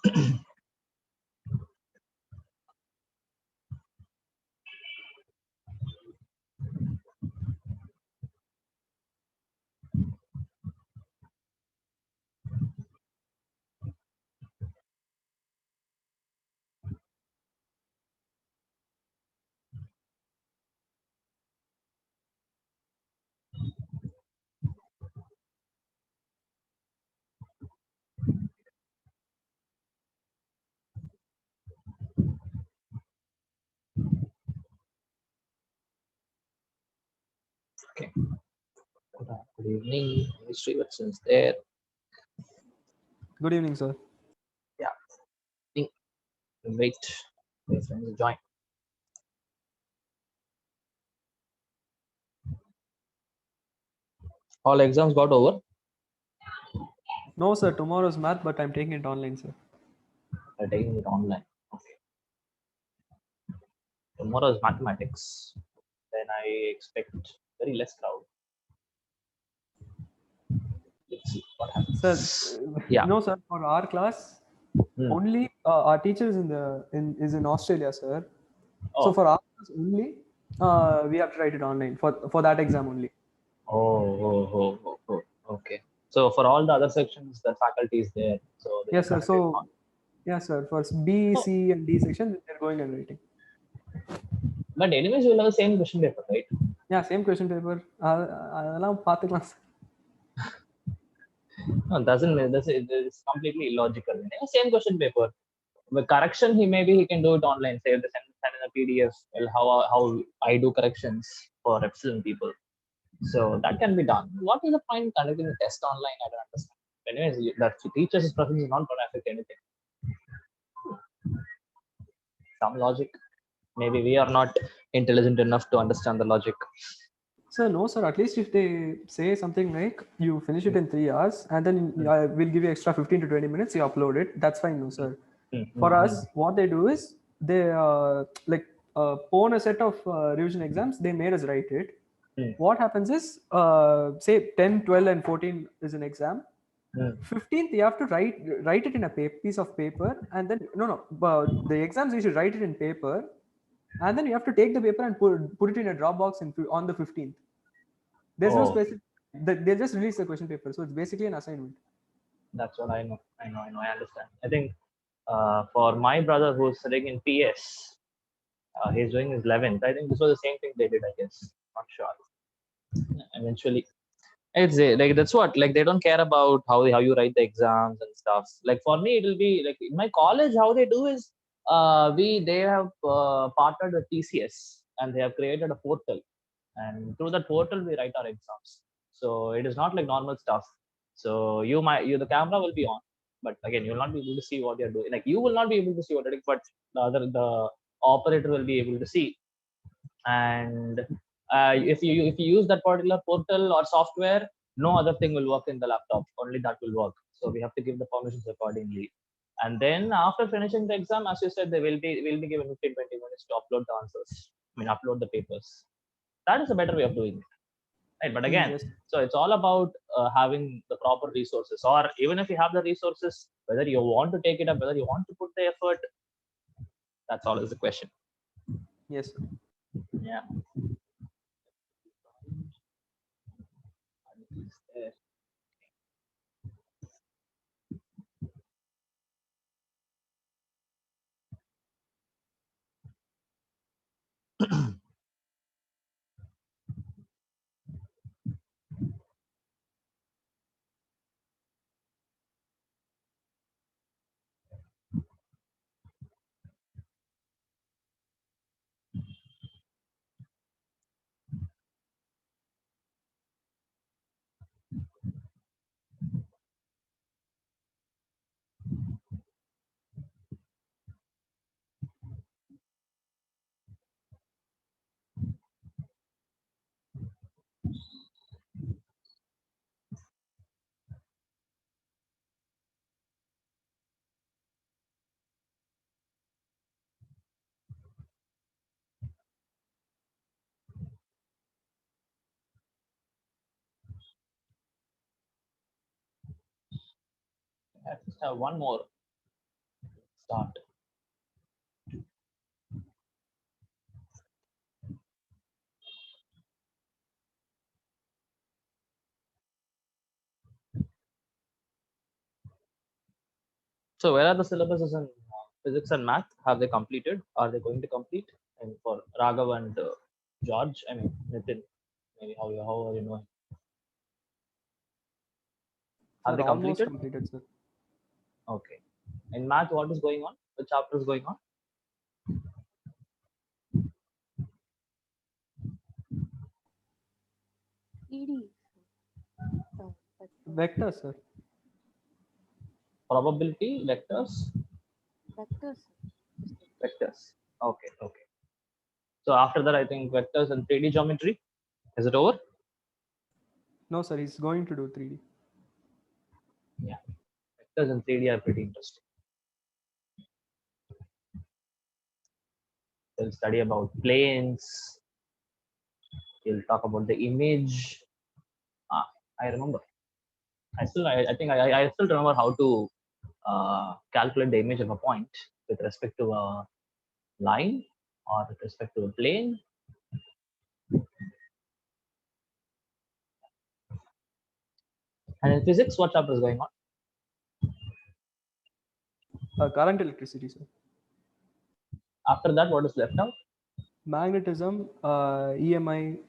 Okay. Good evening. History questions there. Good evening, sir. Yeah. Wait. My friends join. All exams got over. No, sir. Tomorrow's math, but I'm taking it online, sir. I'm taking it online. Okay. Tomorrow is mathematics. Then I expect very less crowd. Let's see what happens. Sir, Yeah. no, sir. For our class, only our teachers is in Australia, sir. So Oh. for our class only, we have to write it online for that exam only. Oh. Okay. So for all the other sections, the faculty is there. So they Yes, can sir. conduct it So yes, sir. For B, on. C, and D section, they're going and writing. But anyways, you will have the same question paper, right? Yeah, same question paper. அதெல்லாம் பார்த்துக்கலாம் sir. No, doesn't it's completely illogical. Same question paper. With correction, he can do it online. Say the send in a PDF. Well, how I do corrections for epsilon people. So that can be done. What is the point in conducting a test online? I don't understand. Anyways, that teacher's presence is not going to affect anything. Some logic. Maybe we are not intelligent enough to understand the logic. Sir, no, sir. At least if they say something like you finish it in 3 hours and then we'll give you extra 15 to 20 minutes, you upload it. That's fine, no, sir. For us, what they do is they pone a set of revision exams. They made us write it. What happens is, say 10, 12, and 14 is an exam. 15th, you have to write it in a piece of paper, and then the exams you should write it in paper. And then you have to take the paper and put it in a Dropbox on the 15th. There's no specific. They just release the question paper, so it's basically an assignment. That's what I know. I understand. I think for my brother who's sitting in PS, he's doing his 11th. I think this was the same thing they did. I guess. Not sure. Eventually, it's like that's what like they don't care about how you write the exams and stuff. Like for me, it'll be like in my college, how they do is they have partnered with TCS and they have created a portal, and through that portal we write our exams. So it is not like normal stuff. So the camera will be on, but again you will not be able to see what you're doing. Like you will not be able to see what you're doing, but the operator will be able to see. And if you use that particular portal or software, no other thing will work in the laptop, only that will work. So we have to give the permissions accordingly. And then after finishing the exam, as you said, they will be given 15-20 minutes to upload the answers. I mean, upload the papers. That is a better way of doing it, right? But again, Yes. so it's all about having the proper resources, or even if you have the resources, whether you want to take it up, whether you want to put the effort, that's always the question. Yes. Yeah. I just have one more. Start. So where are the syllabuses in physics and math? Have they completed? Are they going to complete? And for Raghav and George, I mean Nitin, maybe how are you knowing? Have Sir, they almost completed? completed, sir. Okay. In math, what is going on? The chapter is going on? ED. Vector, sir. Probability, vectors, Vectors. vectors. Okay, okay. So after that, I think vectors and 3D geometry. Is it over? No, sir, he's going to do 3D. Yeah. Vectors and 3D are pretty interesting. We'll study about planes. We'll talk about the image. I remember. I think I still remember how to calculate the image of a point with respect to a line or with respect to a plane. And in physics, what chapter is going on? Current electricity, sir. After that, what is left out? Magnetism, EMI,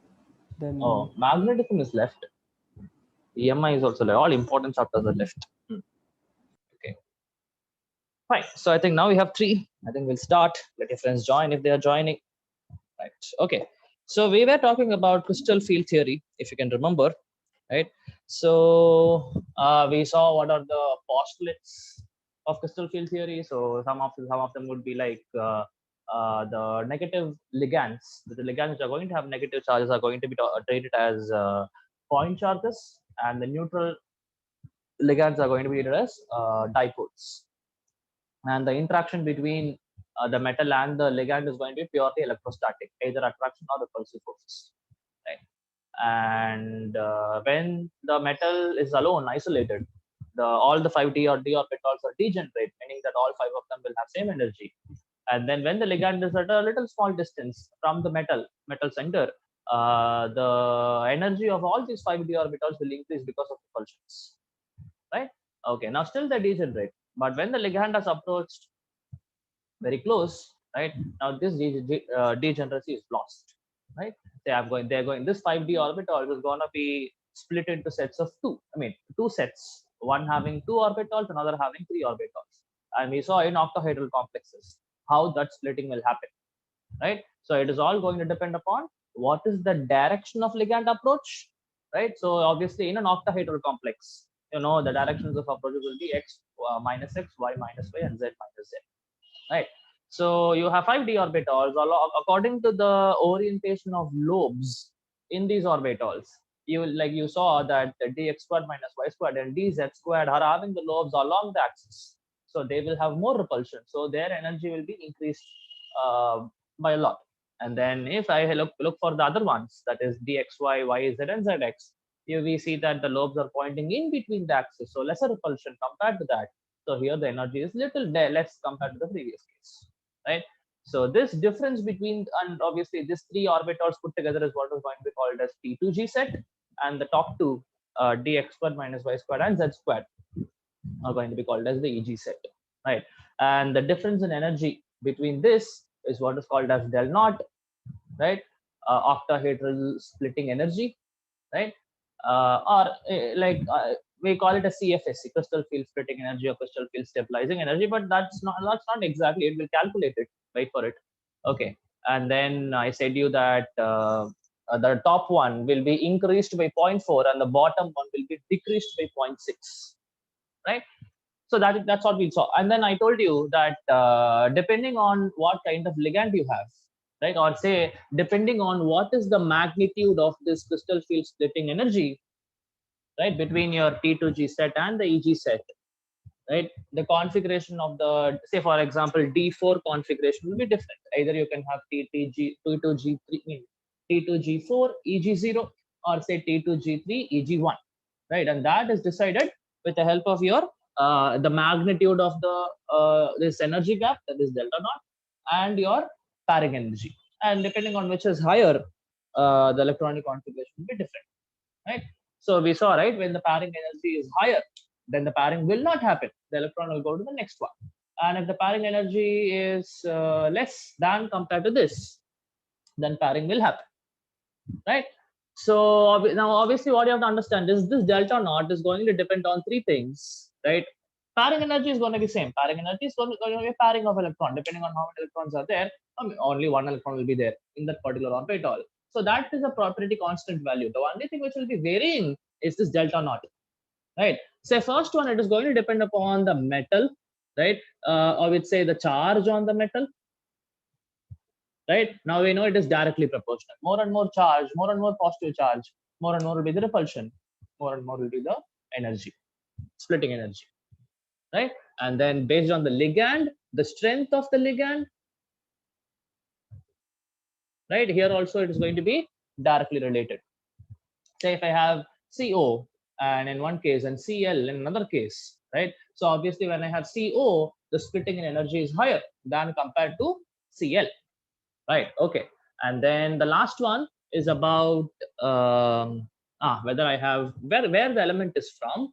then Oh, magnetism is left. EMI is also left. All important chapters are left. Okay. Fine. So I think now we have 3. I think we'll start. Let your friends join if they are joining. Right. Okay. So we were talking about crystal field theory, if you can remember. Right. So we saw what are the postulates of crystal field theory. So some of them would be like the negative ligands. The ligands which are going to have negative charges are going to be treated as point charges, and the neutral ligands are going to be treated as dipoles. And the interaction between the metal and the ligand is going to be purely electrostatic, either attraction or repulsive forces. Right? And when the metal is alone, isolated, all the 5d or d orbitals are degenerate, meaning that all 5 of them will have same energy. And then when the ligand is at a little small distance from the metal center, the energy of all these 5d orbitals will increase because of repulsions. Right? Okay. Now still they degenerate, but when the ligand has approached very close, right? Now this degeneracy is lost, right? They're going, this 5d orbital is going to be split into sets of 2. I mean, 2 sets, one having 2 orbitals, another having 3 orbitals. And we saw in octahedral complexes how that splitting will happen, right? So it is all going to depend upon what is the direction of ligand approach, right? So obviously in an octahedral complex, the directions of approaches will be x minus x, y minus y, and z minus z, right? So you have 5d orbitals according to the orientation of lobes in these orbitals. You saw that the dx squared minus y squared and dz squared are having the lobes along the axis, so they will have more repulsion, so their energy will be increased by a lot. And then if I look for the other ones, that is dxy, yz, and zx, we see that the lobes are pointing in between the axis, so lesser repulsion compared to that. So here the energy is little less compared to the previous case, right? So this difference between, and obviously these 3 orbitals put together is what is going to be called as T2G set, and the top 2, dx squared minus y squared and z squared, are going to be called as the EG set, right? And the difference in energy between this is what is called as del naught, right? Octahedral splitting energy, right? We call it a CFSE, crystal field splitting energy or crystal field stabilizing energy, but that's not exactly. It will calculate it. Wait for it. Okay, and then I said you that the top one will be increased by 0.4 and the bottom one will be decreased by 0.6, right? So that's what we saw. And then I told you that depending on what kind of ligand you have, right, or say depending on what is the magnitude of this crystal field splitting energy, right, between your T2G set and the EG set, right, the configuration of the, say for example, D4 configuration will be different. Either you can have T2G, T2G3, T2G4 EG0, or say T2G3 EG1, right? And that is decided with the help of your the magnitude of the this energy gap, that is delta naught, and your pairing energy. And depending on which is higher, the electronic configuration will be different, right? So we saw, right, when the pairing energy is higher, then the pairing will not happen. The electron will go to the next one. And if the pairing energy is less than compared to this, then pairing will happen, right? So now obviously what you have to understand is this delta naught is going to depend on three things, right? Pairing energy is going to be same. Pairing energy is going to be a pairing of electron. Depending on how many electrons are there, only one electron will be there in that particular orbital. So that is a pretty constant value. The only thing which will be varying is this delta naught, right? So first one, it is going to depend upon the metal, right? Or we'd say the charge on the metal, right? Now we know it is directly proportional. More and more charge, more and more positive charge, more and more will be the repulsion, more and more will be the energy, splitting energy, right? And then based on the ligand, the strength of the ligand, right? Here also it is going to be directly related. Say if I have CO and in one case and Cl in another case, right? So obviously when I have CO, the splitting in energy is higher than compared to Cl, right? Okay. And then the last one is about whether I have where the element is from,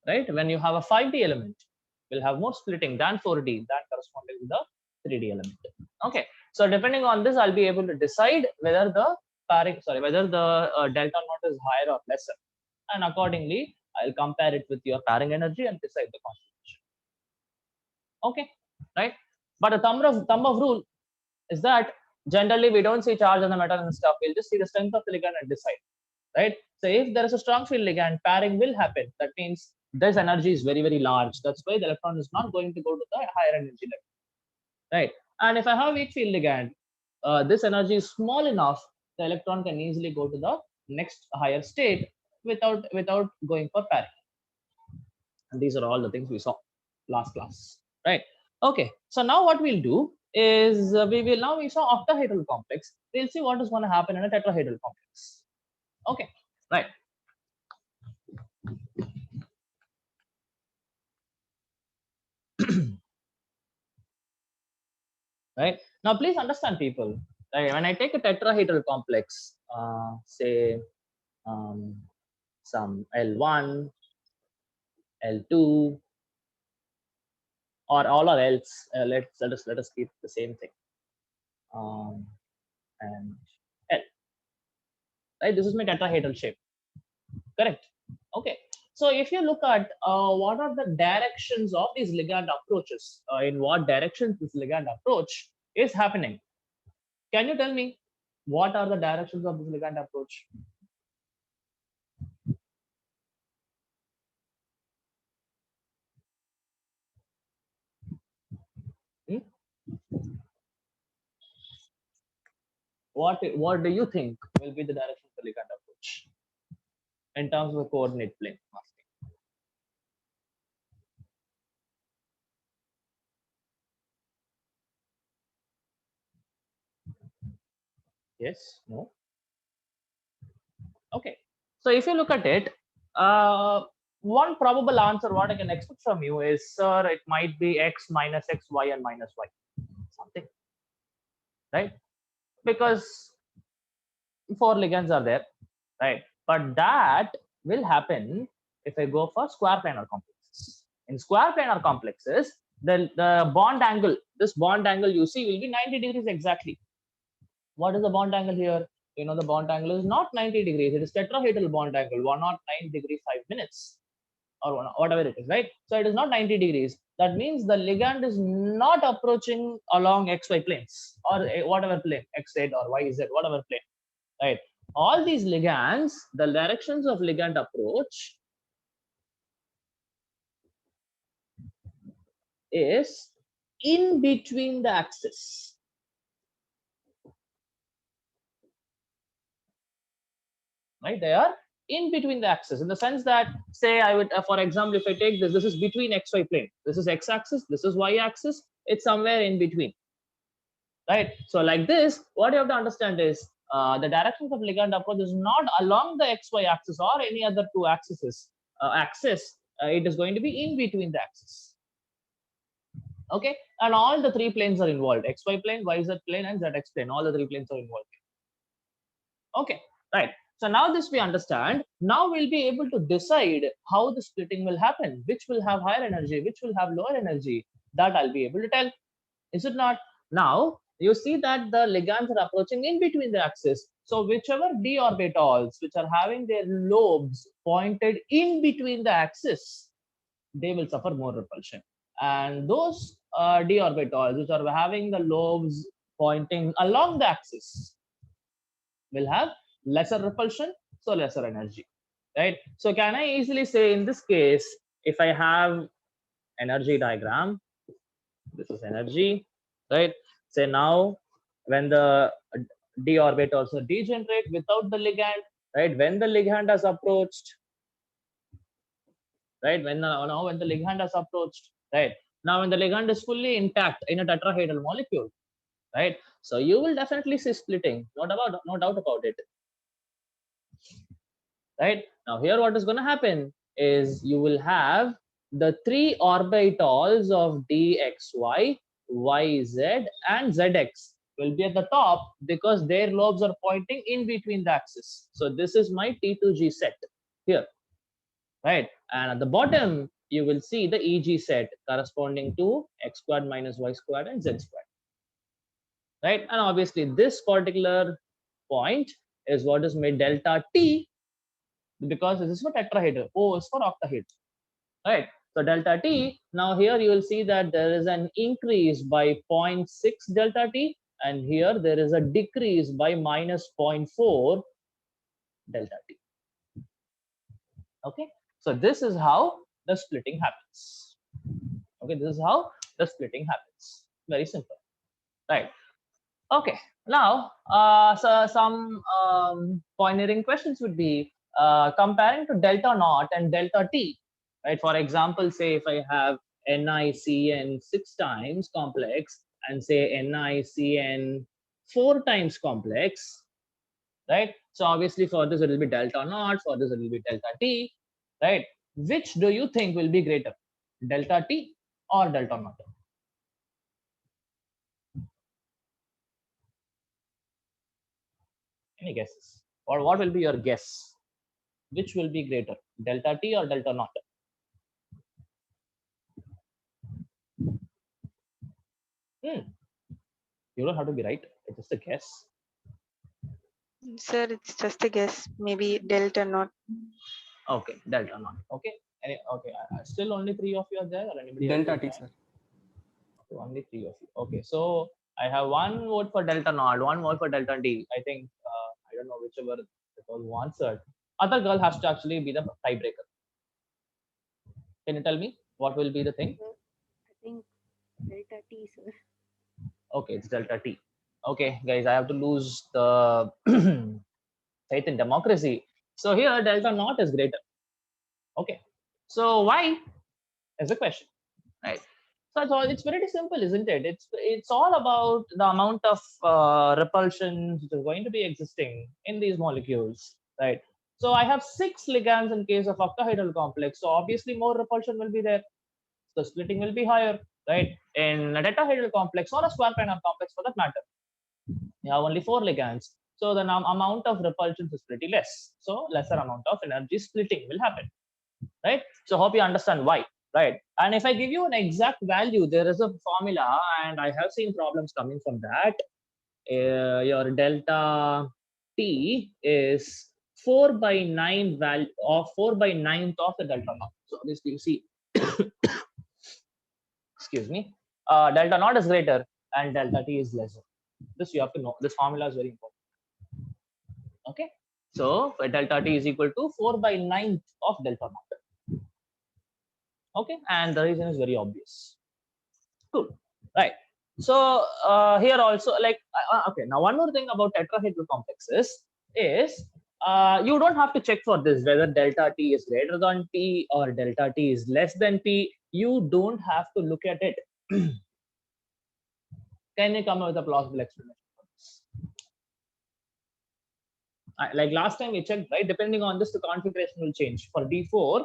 right? When you have a 5D element, will have more splitting than 4D, that corresponding to the 3D element. Okay, so depending on this, I'll be able to decide whether the whether the delta naught is higher or lesser, and accordingly, I'll compare it with your pairing energy and decide the concentration. Okay, right? But a thumb of rule is that generally we don't see charge on the metal and stuff. We'll just see the strength of the ligand and decide, right? So if there is a strong field ligand, pairing will happen. That means this energy is very, very large. That's why the electron is not going to go to the higher energy level, right? And if I have weak field ligand, this energy is small enough, the electron can easily go to the next higher state without going for pairing. And these are all the things we saw last class, right? Okay, so now what we'll do is we saw octahedral complex. We'll see what is going to happen in a tetrahedral complex. Okay, right. Right now, please understand, people. Right, when I take a tetrahedral complex, say some L1, L2, or all are else. Let us keep the same thing. And L. Right, this is my tetrahedral shape. Correct. Okay. So if you look at what are the directions of these ligand approaches, in what directions this ligand approach is happening, can you tell me what are the directions of this ligand approach? Hmm? What do you think will be the direction of the ligand approach in terms of the coordinate plane? Yes, no. Okay. So if you look at it, one probable answer what I can expect from you is, sir, it might be x minus x, y, and minus y, something, right? Because 4 ligands are there, right? But that will happen if I go for square planar complexes. In square planar complexes, the bond angle, this bond angle you see will be 90 degrees exactly. What is the bond angle here? You know, the bond angle is not 90 degrees. It is tetrahedral bond angle, 109 degrees 5 minutes, or whatever it is, right? So it is not 90 degrees. That means the ligand is not approaching along xy planes, or whatever plane, xz or yz, whatever plane, right? All these ligands, the directions of ligand approach is in between the axis. Right, they are in between the axis, in the sense that, say I would, for example, if I take this is between xy plane, this is x-axis, this is y-axis, it's somewhere in between, right? So like this, what you have to understand is the directions of ligand approach is not along the xy axis or any other two axes, it is going to be in between the axis. Okay, and all the three planes are involved: xy plane, yz plane, and zx plane. All the three planes are involved. Okay, right. So now this we understand. Now we'll be able to decide how the splitting will happen, which will have higher energy, which will have lower energy. That I'll be able to tell. Is it not? Now you see that the ligands are approaching in between the axis. So whichever d orbitals which are having their lobes pointed in between the axis, they will suffer more repulsion. And those d orbitals which are having the lobes pointing along the axis will have lesser repulsion, so lesser energy, right? So can I easily say in this case, if I have energy diagram, this is energy, right? Say now when the d orbitals also degenerate without the ligand, right? When the ligand has approached, right? When the ligand has approached, right? Now when the ligand is fully intact in a tetrahedral molecule, right? So you will definitely see splitting, no doubt about it. Right now here what is going to happen is you will have the three orbitals of dxy, yz, and zx will be at the top because their lobes are pointing in between the axis. So this is my T2G set here, right? And at the bottom you will see the EG set corresponding to x squared minus y squared and z squared, right? And obviously this particular point is what is made delta T, because this is for tetrahedral, O is for octahedral, right? So delta T, now here you will see that there is an increase by 0.6 delta T, and here there is a decrease by minus 0.4 delta T. Okay, so this is how the splitting happens. Okay, this is how the splitting happens. Very simple, right? Okay, now so some pioneering questions would be comparing to delta naught and delta T, right? For example, say if I have NiCN 6 times complex and say NiCN 4 times complex, right? So obviously for this it will be delta naught, for this it will be delta T, right? Which do you think will be greater, delta T or delta naught? Any guesses? Or what will be your guess? Which will be greater, delta T or delta naught? You don't have to be right. It's just a guess. Sir, it's just a guess. Maybe delta naught. Okay, delta naught. Okay. Okay. Still only three of you are there, or anybody else? Delta T, sir. Okay, only three of you. Okay, so I have one vote for delta naught, one vote for delta D. I think I don't know whichever it was who answered. Other girl has to actually be the tiebreaker. Can you tell me what will be the thing? I think delta T, sir. Okay, it's delta T. Okay, guys, I have to lose the faith in democracy. So here delta naught is greater. Okay, so why is the question, right? So it's very simple, isn't it? It's all about the amount of repulsion which is going to be existing in these molecules, right? So I have 6 ligands in case of octahedral complex, so obviously more repulsion will be there. So splitting will be higher, right? In a tetrahedral complex or a square planar complex for that matter, you have only 4 ligands. So the amount of repulsion is pretty less. So lesser amount of energy splitting will happen, right? So hope you understand why, right? And if I give you an exact value, there is a formula, and I have seen problems coming from that. Your delta T is 4 by 9 value of 4 by 9th of the delta naught. So this you see, excuse me, delta naught is greater and delta T is lesser. This you have to know. This formula is very important. Okay, so delta T is equal to 4 by 9th of delta naught. Okay, and the reason is very obvious. Cool, right? So here also, like, okay, now one more thing about tetrahedral complexes is you don't have to check for this whether delta T is greater than T or delta T is less than T. You don't have to look at it. Can you come up with a plausible explanation for this? Like last time we checked, right? Depending on this, the configuration will change. For D4,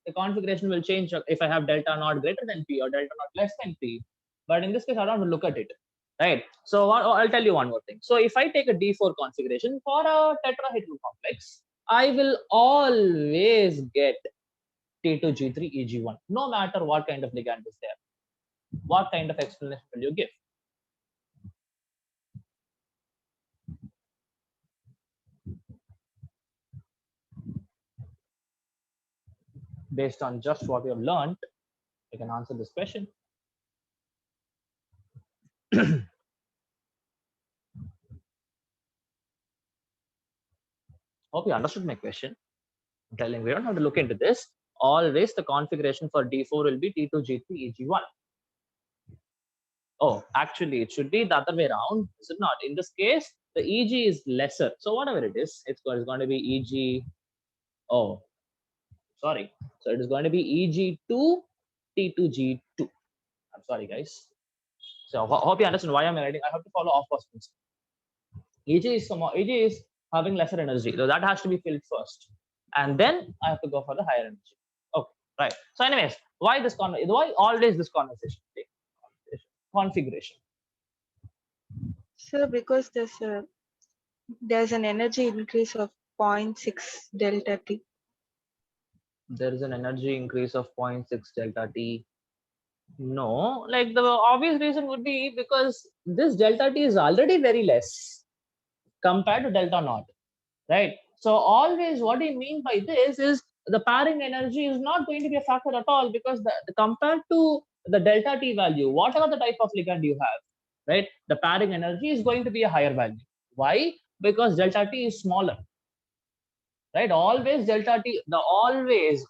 The configuration will change if I have delta naught greater than P or delta naught less than P. But in this case, I don't have to look at it, right? So I'll tell you one more thing. So if I take a D4 configuration for a tetrahedral complex, I will always get T2G3 EG1, no matter what kind of ligand is there. What kind of explanation will you give? Based on just what you have learned, you can answer this question. Hope you understood my question. I'm telling we don't have to look into this. Always the configuration for D4 will be T2G3 EG1. Oh, actually, it should be the other way around. Is it not? In this case, the EG is lesser. So whatever it is, it's going to be EG. Oh, sorry. So it is going to be EG2 T2G2. I'm sorry, guys. So I hope you understand why I'm writing. I have to follow off-course principle. EG is having lesser energy, so that has to be filled first, and then I have to go for the higher energy. Okay, right. So, anyways, why always this conversation? Configuration. Sir, because there's an energy increase of 0.6 delta T. There is an energy increase of 0.6 delta T. No, like the obvious reason would be because this delta T is already very less compared to delta naught, right? So always what I mean by this is the pairing energy is not going to be a factor at all, because compared to the delta T value, whatever the type of ligand you have, right, the pairing energy is going to be a higher value. Why? Because delta T is smaller, right? Always delta T, always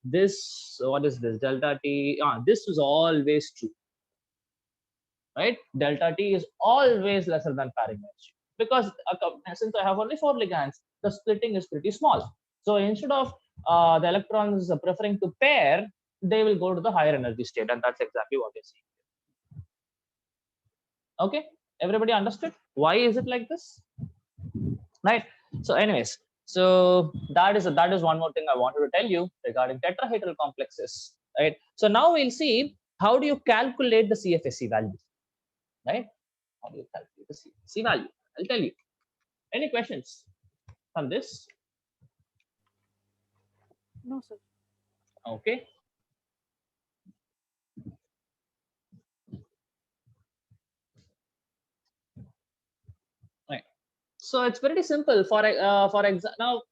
this, what is this, delta T, this is always true, right? Delta T is always lesser than pairing energy, because since I have only 4 ligands, the splitting is pretty small. So instead of the electrons preferring to pair, they will go to the higher energy state, and that's exactly what you're seeing. Okay, everybody understood why is it like this, right? So anyways, so that is one more thing I wanted to tell you regarding tetrahedral complexes, right? So now we'll see how do you calculate the CFSE value, right? How do you calculate the CFSE value? I'll tell you. Any questions on this? No, sir. Okay. Right. So it's pretty simple. For example, now,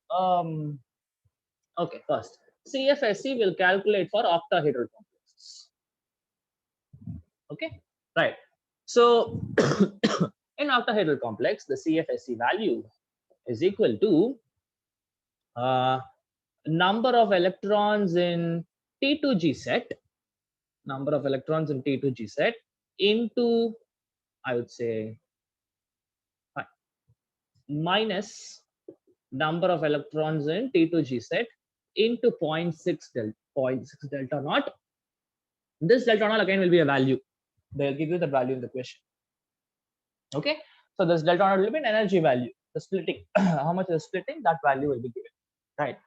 okay, first CFSE will calculate for octahedral complexes. Okay, right. So in octahedral complex, the CFSE value is equal to number of electrons in T2G set, into, I would say, minus number of electrons in T2G set into 0.6 delta naught. This delta naught again will be a value. They'll give you the value in the question. Okay, so this delta naught will be an energy value. The splitting, how much is splitting, that value will be given, right?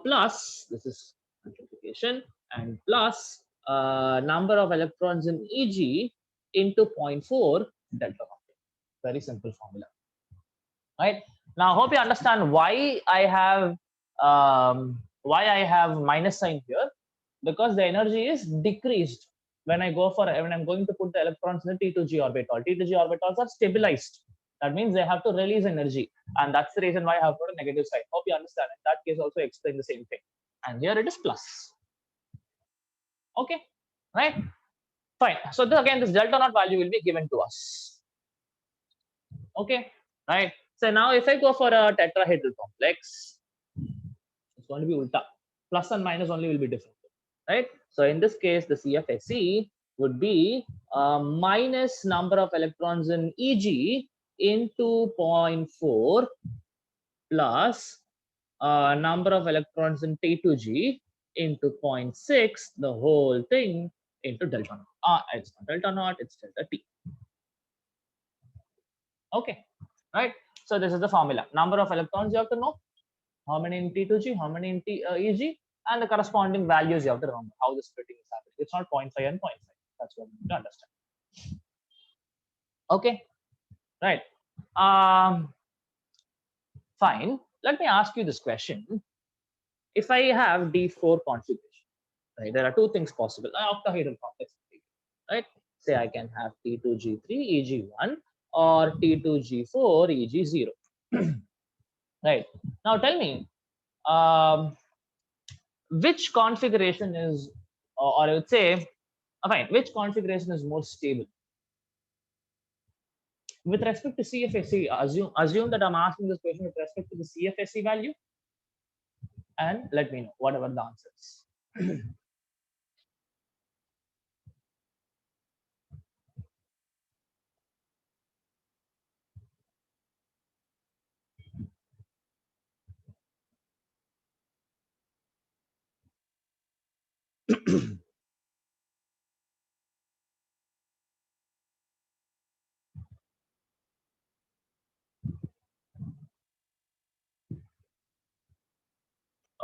Plus, this is multiplication, and plus number of electrons in EG into 0.4 delta naught. Very simple formula, right? Now, hope you understand why I have minus sign here, because the energy is decreased when I'm going to put the electrons in the T2G orbital. T2G orbitals are stabilized. That means they have to release energy, and that's the reason why I have put a negative sign. Hope you understand. In that case, also explain the same thing. And here it is plus. Okay, right? Fine. So again, this delta naught value will be given to us. Okay, right? So now if I go for a tetrahedral complex, it's going to be ulta. Plus and minus only will be different, right? So in this case, the CFSE would be minus number of electrons in EG into 0.4 plus number of electrons in T2G into 0.6, the whole thing into delta naught. It's not delta naught, it's delta T. Okay, right? So this is the formula. Number of electrons you have to know. How many in T2G, how many in EG, and the corresponding values you have to remember how the splitting is happening. It's not 0.5 and 0.5. That's what you need to understand. Okay, right. Fine. Let me ask you this question. If I have D4 configuration, right, there are two things possible. Octahedral complex, right? Say I can have T2G3 EG1 or T2G4 EG0. Right. Now tell me, which configuration is, or I would say, fine, which configuration is more stable? With respect to CFSE, assume that I'm asking this question with respect to the CFSE value, and let me know whatever the answer is.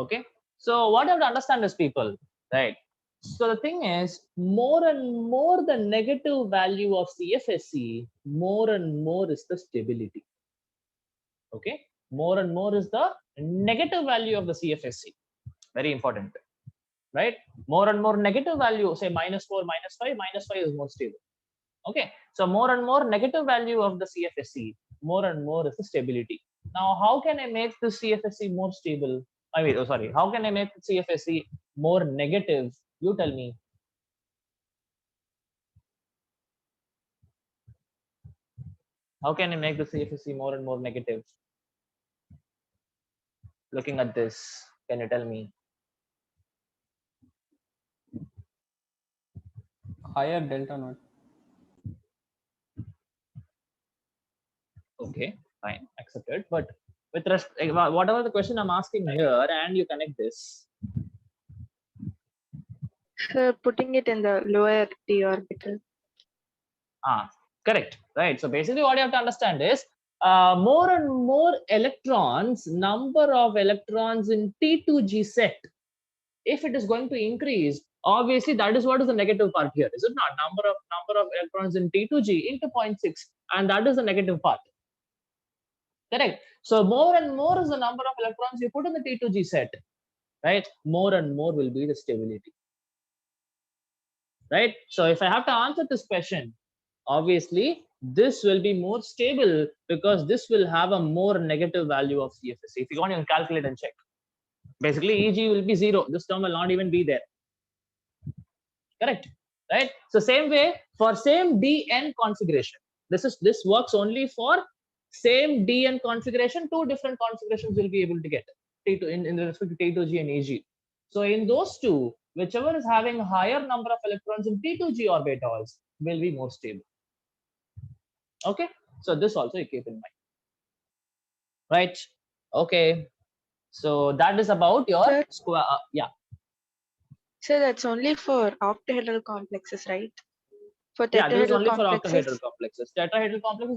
Okay, so what you have to understand is, people, right? So the thing is, more and more the negative value of CFSE, more and more is the stability. Okay, more and more is the negative value of the CFSE. Very important, right? More and more negative value, say -4, -5 is more stable. Okay, so more and more negative value of the CFSE, more and more is the stability. Now, how can I make the CFSE more stable? I mean, oh, sorry, how can I make the CFSE more negative? You tell me. How can I make the CFSE more and more negative? Looking at this, can you tell me? Higher delta naught. Okay, fine, accepted. But with respect, whatever the question I'm asking here, and you connect this. So putting it in the lower d orbital. Correct, right? So basically what you have to understand is, more and more electrons, number of electrons in T2G set, if it is going to increase, obviously that is what is the negative part here, is it not? Number of electrons in T2G into 0.6, and that is the negative part. Correct. So more and more is the number of electrons you put in the T2G set, right? More and more will be the stability. Right? So if I have to answer this question, obviously this will be more stable because this will have a more negative value of CFSE. If you want, you can calculate and check. Basically, EG will be 0. This term will not even be there. Correct? Right? So same way for same DN configuration. This works only for same DN configuration. Two different configurations will be able to get T2 in respect to T2G and EG. So in those two, whichever is having a higher number of electrons in T2G orbitals will be more stable. Okay, so this also you keep in mind, right? Okay, so that is about your square. Yeah. So that's only for octahedral complexes, right? For Yeah, this is tetrahedral only for complexes. octahedral complexes. Tetrahedral complexes,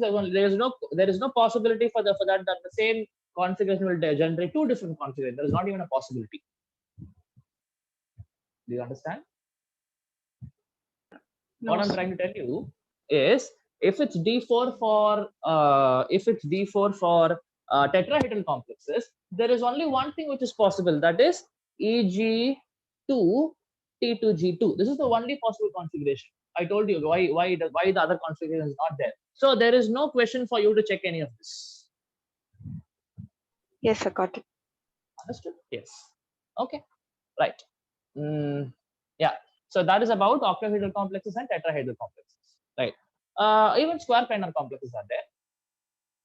there is no possibility for that the same configuration will generate two different configurations. There is not even a possibility. Do you understand? No, What I'm trying to tell you is, if it's D4 for tetrahedral complexes, there is only one thing which is possible, that is EG2 T2G2. This is the only possible configuration. I told you why the other configuration is not there. So there is no question for you to check any of this. yes, I got it. Understood? Yes. Okay. Right. Yeah. So that is about octahedral complexes and tetrahedral complexes. Right. Even square planar complexes are there.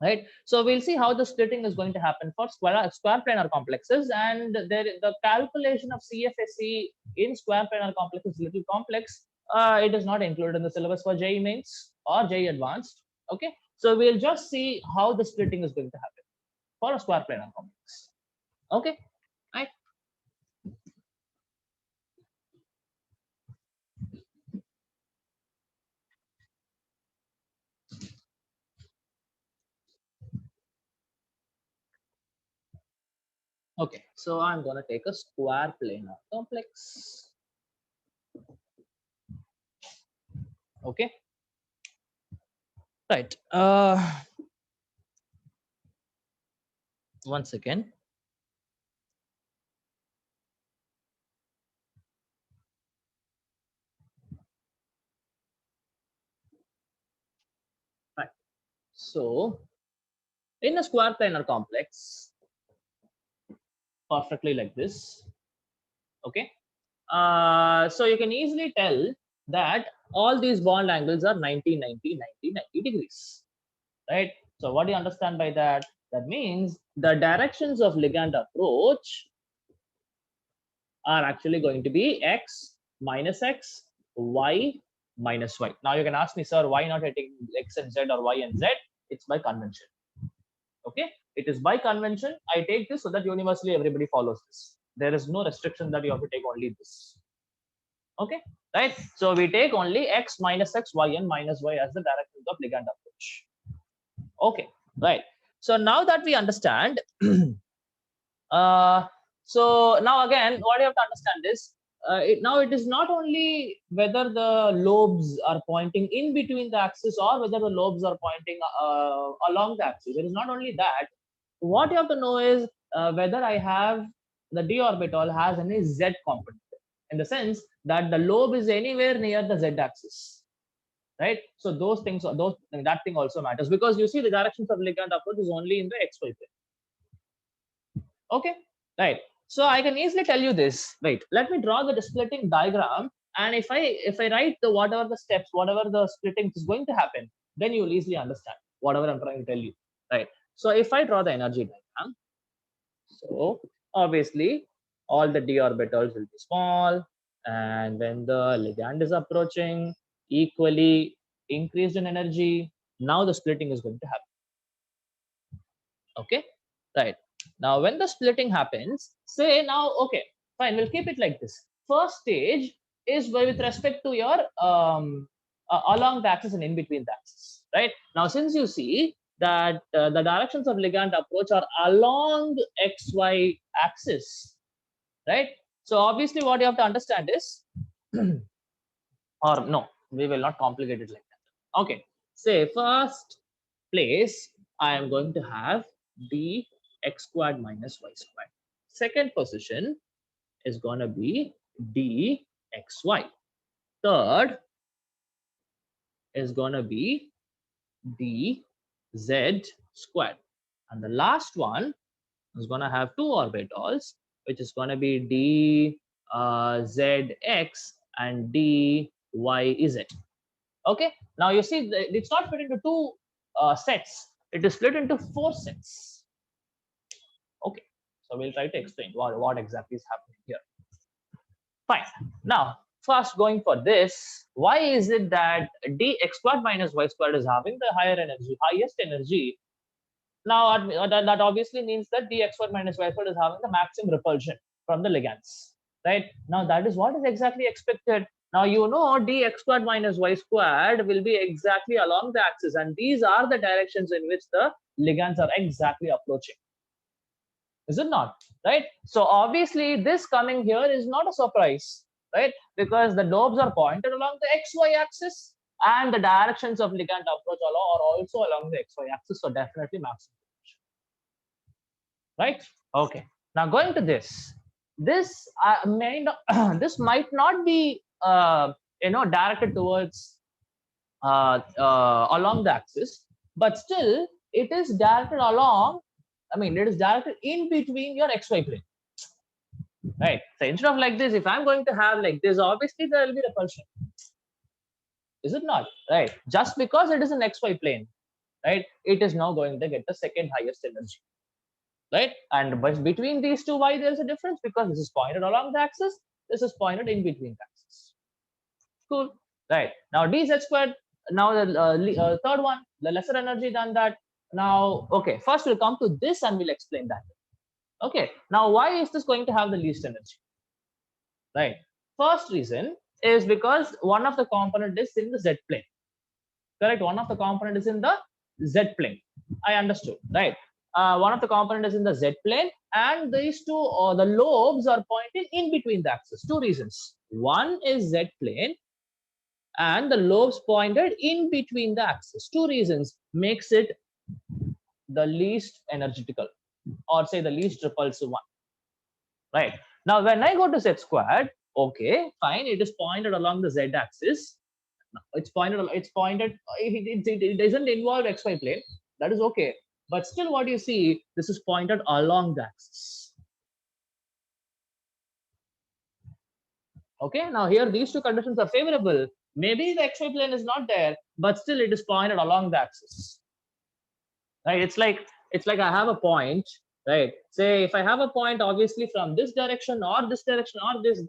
Right. So we'll see how the splitting is going to happen for square planar complexes, and the calculation of CFSE in square planar complexes is a little complex. It is not included in the syllabus for JEE Mains or JEE Advanced. Okay. So we'll just see how the splitting is going to happen for a square planar complex. Okay. Right. Okay, so I'm gonna take a square planar complex. Okay, right. One second. Right. So in a square planar complex, perfectly like this. Okay. So you can easily tell that all these bond angles are 90, 90, 90, 90 degrees, right? So what do you understand by that? That means the directions of ligand approach are actually going to be x minus x, y minus y. Now you can ask me, sir, why not taking x and z or y and z? It's by convention. Okay, it is by convention. I take this so that universally everybody follows this. There is no restriction that you have to take only this. Okay, right? So we take only x minus x, y and minus y as the directions of ligand approach. Okay, right. So now that we understand, so now again, what you have to understand is, now it is not only whether the lobes are pointing in between the axis or whether the lobes are pointing along the axis. It is not only that. What you have to know is whether I have the d orbital has any z component, in the sense that the lobe is anywhere near the z axis, right? So those things, that thing also matters, because you see the directions of ligand approach is only in the xy plane. Okay, right. So I can easily tell you this. Wait, let me draw the splitting diagram, and if I write the whatever the steps, whatever the splitting is going to happen, then you will easily understand whatever I'm trying to tell you, right? So if I draw the energy diagram, so obviously all the d orbitals will be small, and when the ligand is approaching equally increased in energy, now the splitting is going to happen. Okay, right. Now when the splitting happens, say now, okay, fine, we'll keep it like this. First stage is with respect to your along the axis and in between the axis, right? Now since you see that the directions of ligand approach are along xy axis, right? So obviously what you have to understand is or no, we will not complicate it like that. Okay, say first place I am going to have d x squared minus y squared. Second position is going to be dxy. Third is going to be dz squared. And the last one is going to have two orbitals, which is going to be dzx and dyz. Okay, now you see it's not split into two sets, it is split into four sets. Okay, so we'll try to explain what exactly is happening here. Fine. Now first, going for this, why is it that dx squared minus y squared is having the highest energy? Now that obviously means that dx squared minus y squared is having the maximum repulsion from the ligands, right? Now that is what is exactly expected. Now you know dx squared minus y squared will be exactly along the axis, and these are the directions in which the ligands are exactly approaching. Is it not? Right? So obviously this coming here is not a surprise, right? Because the lobes are pointed along the xy axis, and the directions of ligand approach are also along the xy axis, so definitely maximum. Right? Okay. Now going to this, this this might not be directed towards along the axis, but still it is directed along. I mean, it is directed in between your xy plane. Right. So instead of like this, if I'm going to have like this, obviously there will be repulsion. Is it not? Right. Just because it is an xy plane, right? It is now going to get the second highest energy. Right? And but between these two, why there's a difference? Because this is pointed along the axis, this is pointed in between the axis. Cool. Right. Now dz squared. Now the third one, the lesser energy than that. Now, okay. First we'll come to this and we'll explain that. Okay. Now why is this going to have the least energy? Right. First reason is because one of the component is in the z plane. Correct. One of the component is in the z plane. I understood. Right. one of the component is in the z plane, and these two, the lobes are pointing in between the axis. Two reasons. One is z plane, and the lobes pointed in between the axis. Two reasons makes it the least energetical, or say the least repulsive one. Right. Now, when I go to z squared, okay, fine, it is pointed along the z axis. It's pointed. It doesn't involve xy plane. That is okay. But still, what you see, this is pointed along the axis. Okay. Now here, these two conditions are favorable. Maybe the xy plane is not there, but still, it is pointed along the axis. Right. It's like I have a point. Right. Say if I have a point, obviously from this direction or this direction or this,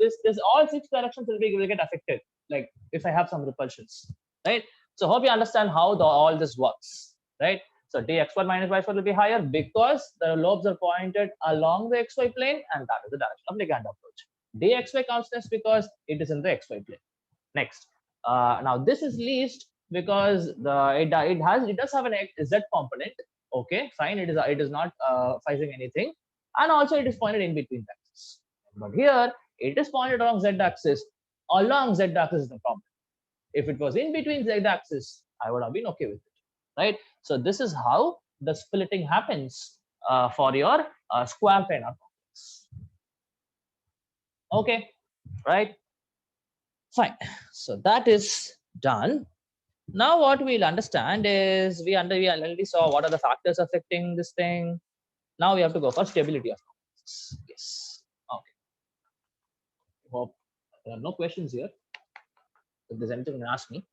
all six directions will get affected. Like if I have some repulsions. Right. So hope you understand how all this works. Right. So dx1 minus y4 will be higher because the lobes are pointed along the xy plane, and that is the direction of ligand approach. Dxy constant because it is in the xy plane. Next, now this is least because it does have an z component. Okay, fine. It is not phasing anything, and also it is pointed in between the axis. But here it is pointed along z axis. Along z axis is the problem. If it was in between z axis, I would have been okay with it, right? So this is how the splitting happens for your square planar complex. Okay, right? Fine. So that is done. Now what we'll understand is we already saw what are the factors affecting this thing. Now we have to go for stability of complexes. Yes. Okay. Hope there are no questions here. If there's anything, you can ask me.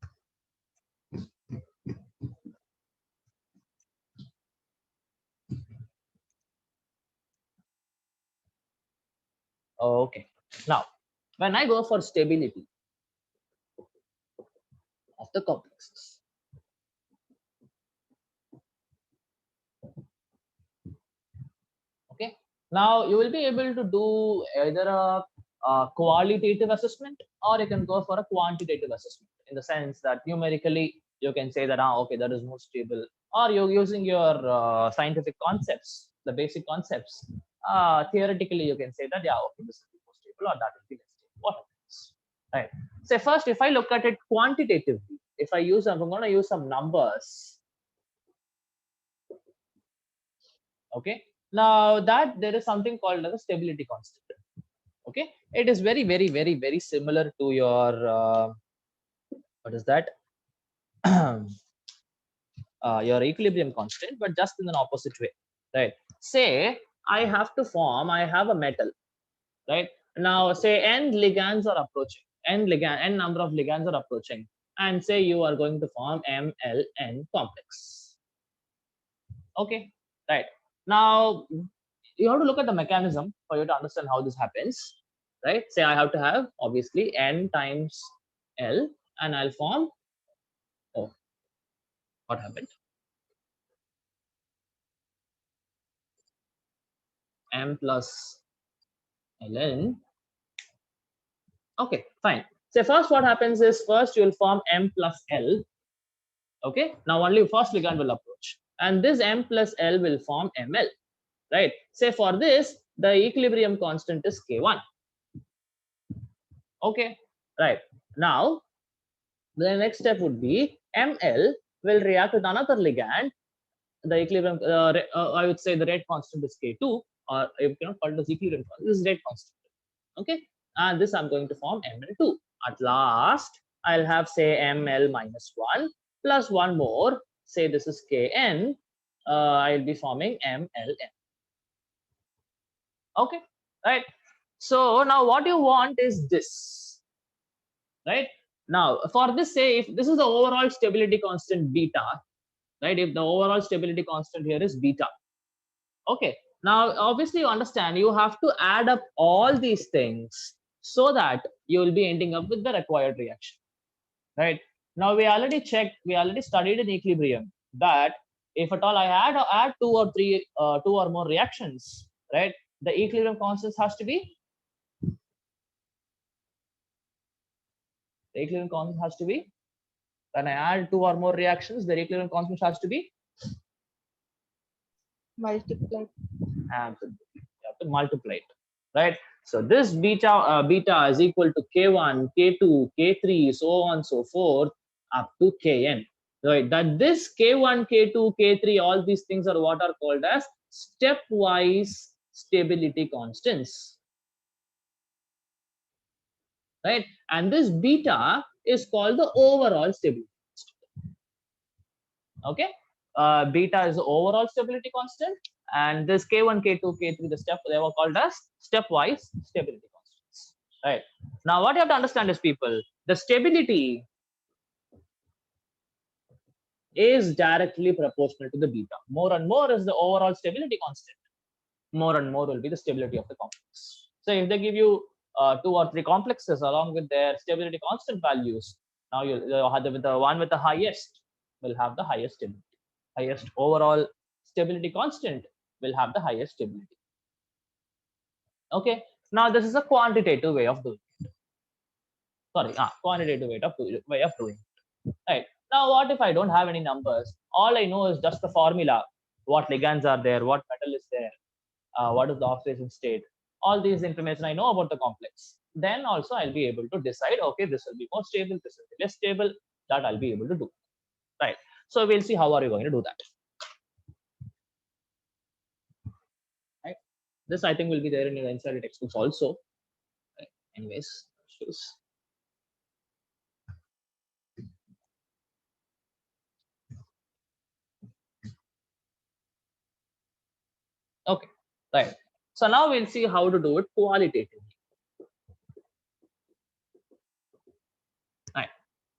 Okay. Now, when I go for stability of the complexes, okay. Now you will be able to do either a qualitative assessment, or you can go for a quantitative assessment, in the sense that numerically you can say that okay, that is more stable, or you're using your scientific concepts, the basic concepts. Theoretically, you can say that okay, this will be more stable, or that will be less stable. What happens? Right. So first, if I look at it quantitatively, if I'm going to use some numbers. Okay. Now that there is something called as a stability constant. Okay, it is very similar to your what is that? Your equilibrium constant, but just in an opposite way, right? Say I have a metal, right? Now say n ligands are approaching, n number of ligands are approaching, and say you are going to form MLN complex. Okay, right. Now you have to look at the mechanism for you to understand how this happens, right? Say I have to have obviously n times L, and I'll form, oh, what happened? M plus Ln. Okay, fine. So first what happens is, first you will form M plus L. Okay, now only first ligand will approach, and this M plus L will form ML, right? Say for this, the equilibrium constant is K1. Okay, right. Now the next step would be ML will react with another ligand. The equilibrium, I would say the rate constant is K2, or you cannot call it as equilibrium constant. This is rate constant. Okay, and this I'm going to form ML2. At last, I'll have say ML minus 1 plus one more. Say this is Kn. I'll be forming MLN. Okay, right. So now what you want is this, right? Now for this, say if this is the overall stability constant beta, right? If the overall stability constant here is beta, okay. Now obviously you understand you have to add up all these things so that you will be ending up with the required reaction, right? Now we already studied in equilibrium that if at all I add two or more reactions, right? The equilibrium constant has to be, when I add two or more reactions, the equilibrium constant has to be Multiply. Absolutely. You have to multiply it, right? So this beta is equal to K1, K2, K3, so on so forth up to Kn. Right? That this K1, K2, K3, all these things are what are called as stepwise stability constants. Right? And this beta is called the overall stability constant. Okay? Beta is the overall stability constant, and this K1, K2, K3, the step, they were called as stepwise stability constants. Right? Now, what you have to understand is, people, the stability is directly proportional to the beta. More and more is the overall stability constant, more and more will be the stability of the complex. So if they give you 2 or 3 complexes along with their stability constant values, now you'll have the one with the highest will have the highest stability. Highest overall stability constant will have the highest stability. Okay. Now this is a quantitative way of doing it. Sorry, quantitative way of doing it. Right. Now, what if I don't have any numbers? All I know is just the formula. What ligands are there? What metal is there? What is the oxidation state? All these information I know about the complex. Then also I'll be able to decide, okay, this will be more stable, this will be less stable. That I'll be able to do. Right. So we'll see how are you going to do that. Right. This I think will be there in your NCERT textbooks also. Right. Anyways, issues. Okay, right. So now we'll see how to do it qualitatively. Right.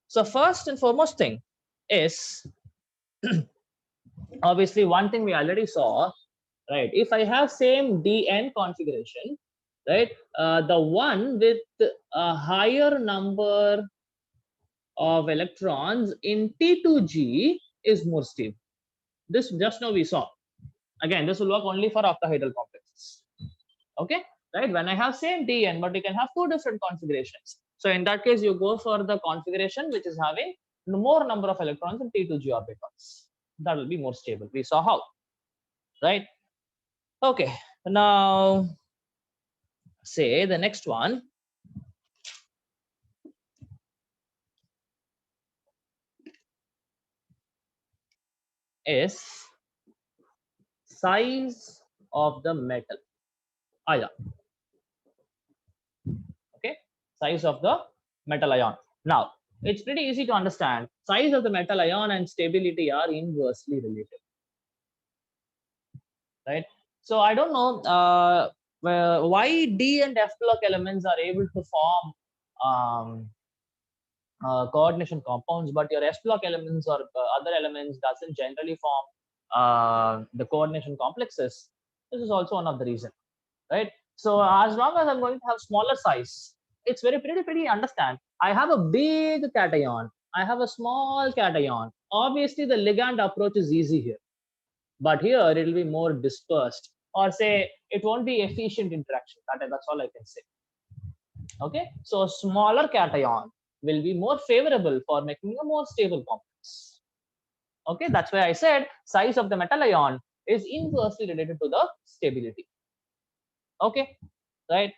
So first and foremost thing is obviously one thing we already saw, right? If I have same DN configuration, right, the one with a higher number of electrons in T2G is more stable. This just now we saw. Again, this will work only for octahedral complexes. Okay, right? When I have same DN, but you can have 2 different configurations. So in that case, you go for the configuration which is having more number of electrons in T2G orbitals. That will be more stable. We saw how, right? Okay, now say the next one is size of the metal ion. Okay, size of the metal ion. Now it's pretty easy to understand. Size of the metal ion and stability are inversely related, right? So I don't know why D and F block elements are able to form coordination compounds, but your S block elements or other elements doesn't generally form the coordination complexes. This is also one of the reasons, right? So as long as I'm going to have smaller size, it's pretty understand. I have a big cation, I have a small cation. Obviously, the ligand approach is easy here, but here it will be more dispersed, or say it won't be efficient interaction. That's all I can say. Okay, so a smaller cation will be more favorable for making a more stable complex. Okay, that's why I said size of the metal ion is inversely related to the stability. Okay, right?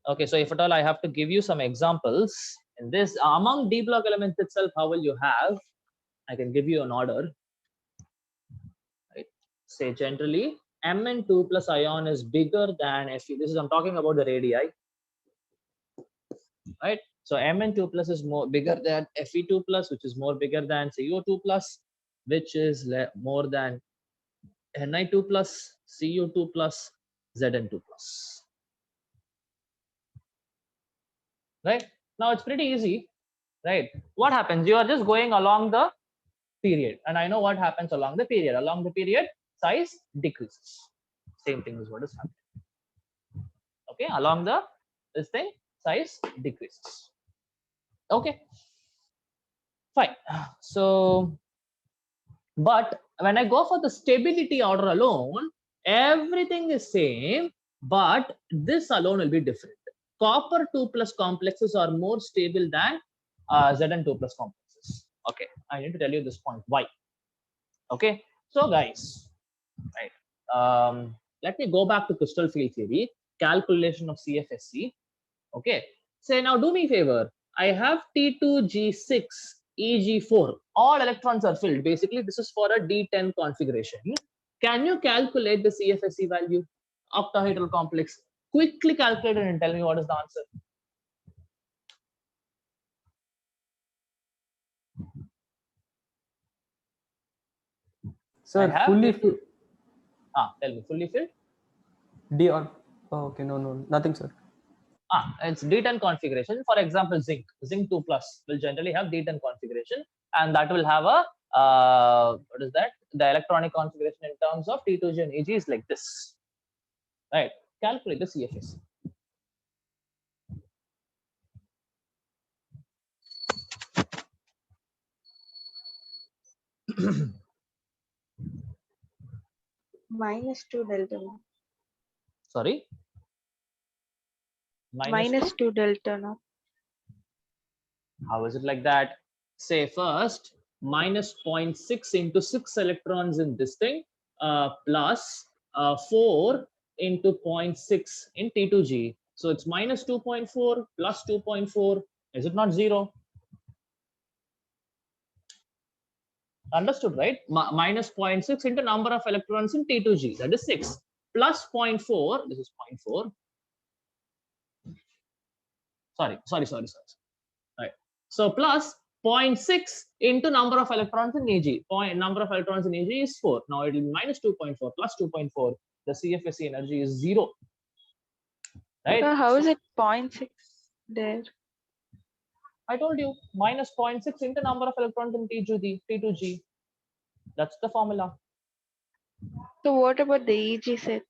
Okay, so if at all I have to give you some examples in this, among D block elements itself, how will you have? I can give you an order. Right? Say generally Mn2 plus ion is bigger than Fe. This is, I'm talking about the radii. Right? So Mn2 plus is more bigger than Fe2 plus, which is more bigger than CO2 plus, which is more than Ni2 plus, Cu2 plus, Zn2 plus. Right? Now it's pretty easy, right? What happens? You are just going along the period, and I know what happens along the period. Along the period, size decreases. Same thing is what is happening. Okay, along this thing, size decreases. Okay, fine. So, but when I go for the stability order alone, everything is same, but this alone will be different. Copper 2 plus complexes are more stable than Zn2 plus complexes. Okay, I need to tell you this point. Why? Okay, so guys, right, let me go back to crystal field theory, calculation of CFSC. Okay, so now do me a favor. I have T2G6 EG4. All electrons are filled. Basically, this is for a D10 configuration. Can you calculate the CFSC value? Octahedral complex. Quickly calculate it and tell me what is the answer. Sir, I have fully tell me, fully filled? D on. Oh, okay, no, nothing, sir. It's D10 configuration. For example, zinc 2 plus will generally have D10 configuration, and that will have a what is that? The electronic configuration in terms of T2G and EG is like this, right? Calculate the CFS. -2 delta naught. Sorry, Minus 2 delta naught. How is it like that? Say first minus 0.6 into 6 electrons in this thing, plus 4 into 0.6 in T2G. So it's minus 2.4 plus 2.4. Is it not 0? Understood, right? Minus 0.6 into number of electrons in T2G, that is 6, plus 0.4, this is 0.4. Sorry. Right. So plus 0.6 into number of electrons in EG. Number of electrons in EG is 4. Now it will be minus 2.4 plus 2.4. The CFSE energy is 0. Right? So how is it 0.6 there? I told you minus 0.6 into number of electrons in T2G. That's the formula. So what about the EG set?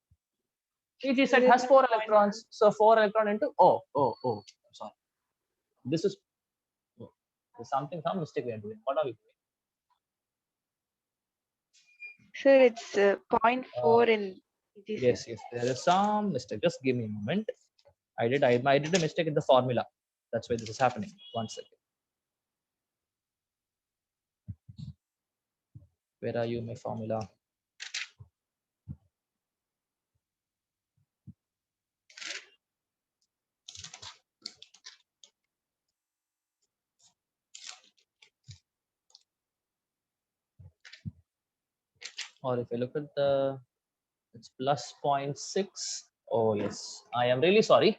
EG set has 4 electrons. So 4 electron into sorry. This is there's some mistake we are doing. What are we doing? Sir, it's 0.4 in EG set. Yes, there is some mistake. Just give me a moment. I did a mistake in the formula. That's why this is happening. 1 second. Where are you, my formula? Or if you look at it's plus 0.6. Oh yes, I am really sorry.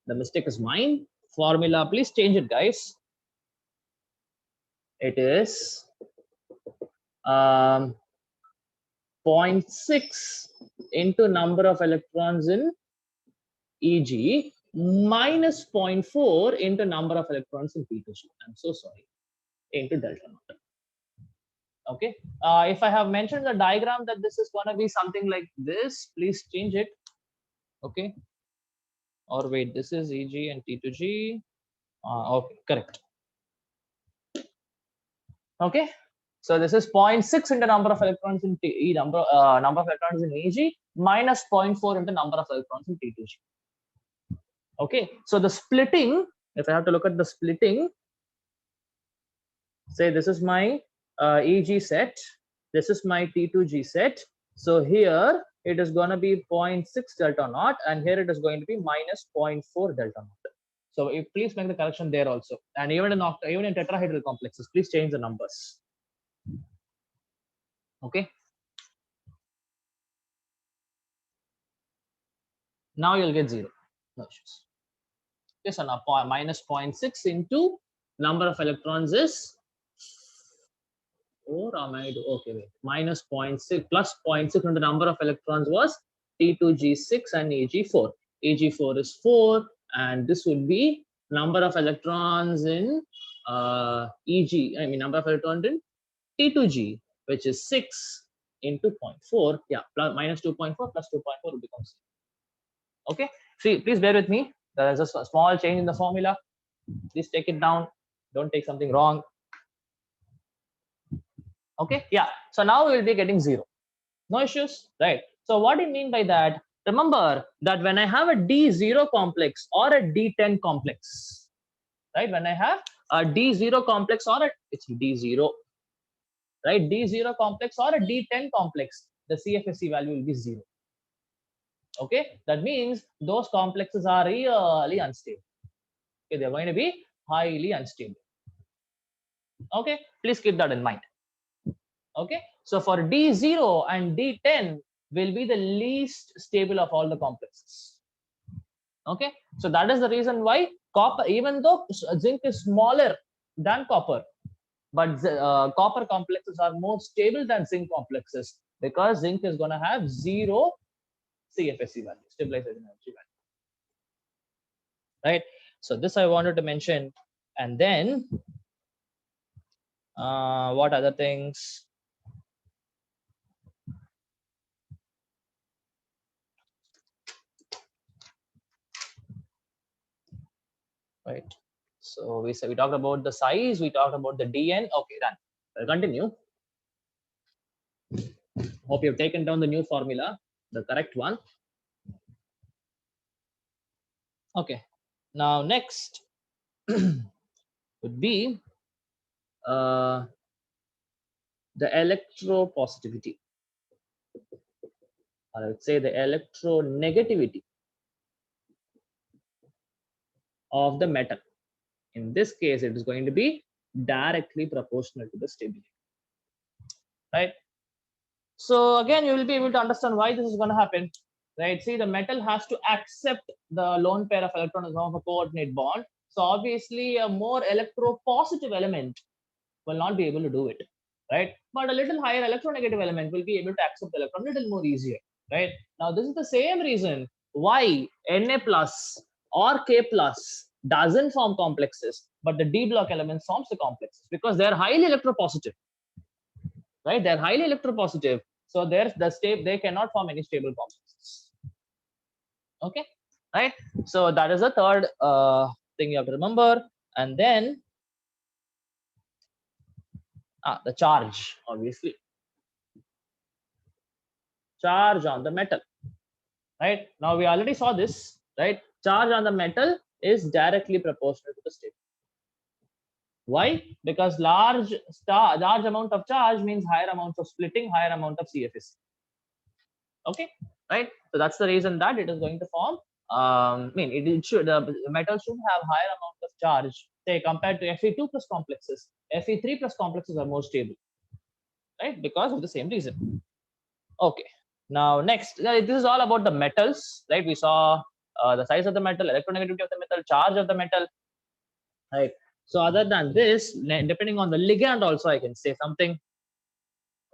The mistake is mine. Formula, please change it, guys. It is 0.6 into number of electrons in EG minus 0.4 into number of electrons in P2G. I'm so sorry. Into delta naught. Okay. If I have mentioned the diagram that this is going to be something like this, please change it. Okay. Or wait, this is EG and T2G. Okay, correct. Okay. So this is 0.6 into number of electrons in number of electrons in EG minus 0.4 into number of electrons in T2G. Okay. So the splitting, if I have to look at the splitting, say this is my EG set, this is my T2G set. So here it is going to be 0.6 delta naught, and here it is going to be minus 0.4 delta naught. So please make the correction there also. And even in tetrahedral complexes, please change the numbers. Okay. Now you'll get 0. No issues. Okay, so now minus 0.6 into number of electrons is 4. Okay, wait. Minus 0.6 plus 0.6 into the number of electrons was T2G6 and EG4. EG4 is 4, and this would be number of electrons in number of electrons in T2G, which is 6 into 0.4. Yeah, plus minus 2.4 plus 2.4 becomes 0. Okay, see, please bear with me. There is a small change in the formula. Please take it down. Don't take something wrong. Okay, yeah. So now we will be getting 0. No issues, right? So what do you mean by that? Remember that when I have a D0 complex or a D10 complex, right? When I have a D0 complex or it's D0. right? D0 complex or a D10 complex, the CFSE value will be 0. Okay, that means those complexes are really unstable. Okay, they're going to be highly unstable. Okay, please keep that in mind. Okay, so for D0 and D10 will be the least stable of all the complexes. Okay, so that is the reason why copper, even though zinc is smaller than copper, but copper complexes are more stable than zinc complexes, because zinc is going to have 0 CFSE value, stabilization energy value. Right, so this I wanted to mention. And then what other things? Right, so we talked about the size, we talked about the DN. Okay, done. I'll continue. Hope you've taken down the new formula, the correct one. Okay, now next would be the electropositivity, or I would say the electronegativity of the metal. In this case, it is going to be directly proportional to the stability. Right, so again, you will be able to understand why this is going to happen. Right, see, the metal has to accept the lone pair of electrons in form of a coordinate bond. So obviously a more electropositive element will not be able to do it, right? But a little higher electronegative element will be able to accept the electron a little more easier, right? Now this is the same reason why Na plus or K plus doesn't form complexes, but the D block element forms the complexes, because they're highly electropositive, right? They're highly electropositive, so there's the state, they cannot form any stable complexes. Okay, right? So that is the third thing you have to remember. And then the charge, obviously. Charge on the metal. Right, now we already saw this, right? Charge on the metal is directly proportional to the state. Why? Because large amount of charge means higher amounts of splitting, higher amount of CFS. Okay, right? So that's the reason that it is going to form. It should, the metal should have higher amount of charge, say, compared to Fe2 plus complexes. Fe3 plus complexes are more stable, right? Because of the same reason. Okay, now next, this is all about the metals, right? We saw the size of the metal, electronegativity of the metal, charge of the metal, right? So other than this, depending on the ligand also, I can say something,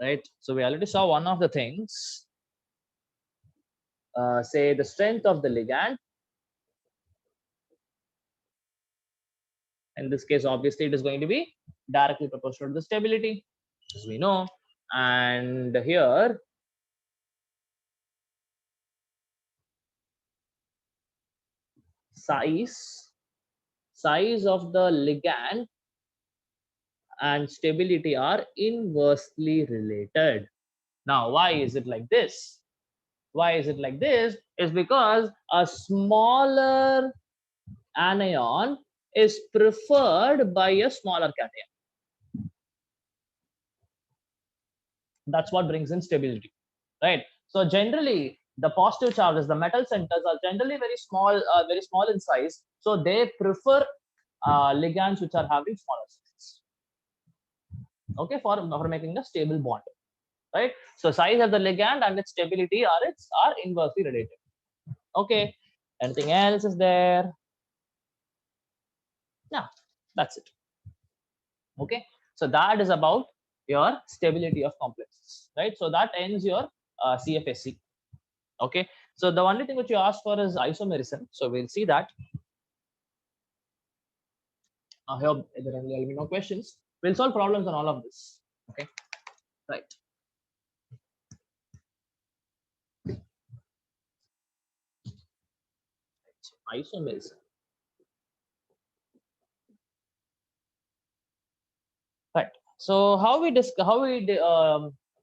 right? So we already saw one of the things, say the strength of the ligand. In this case, obviously, it is going to be directly proportional to the stability, as we know. And here, size of the ligand and stability are inversely related. Now, why is it like this? Why is it like this? Is because a smaller anion is preferred by a smaller cation. That's what brings in stability, right? So generally, the positive charges, the metal centers, are generally very small in size. So they prefer ligands which are having smaller sizes. Okay, for making a stable bond, right? So size of the ligand and its stability are inversely related. Okay, anything else is there? No, that's it. Okay, so that is about your stability of complexes, right? So that ends your CFSC. Okay, so the only thing which you asked for is isomerism. So we'll see that. I hope there will be no questions. We'll solve problems on all of this. Okay, right. Isomerism. Right. So how we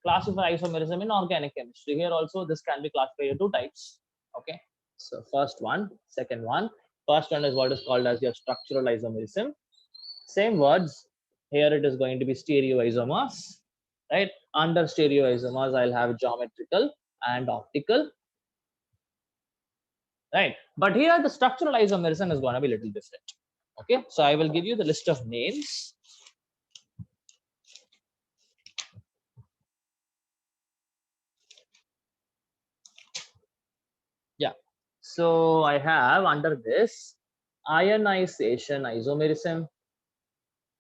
classify isomerism in organic chemistry? Here also this can be classified into two types. Okay. So first one, second one. First one is what is called as your structural isomerism. Same words. Here it is going to be stereoisomers. right? Under stereoisomers, I'll have geometrical and optical, right? But here the structural isomerism is going to be a little different. Okay, so I will give you the list of names. Yeah, so I have under this ionization isomerism,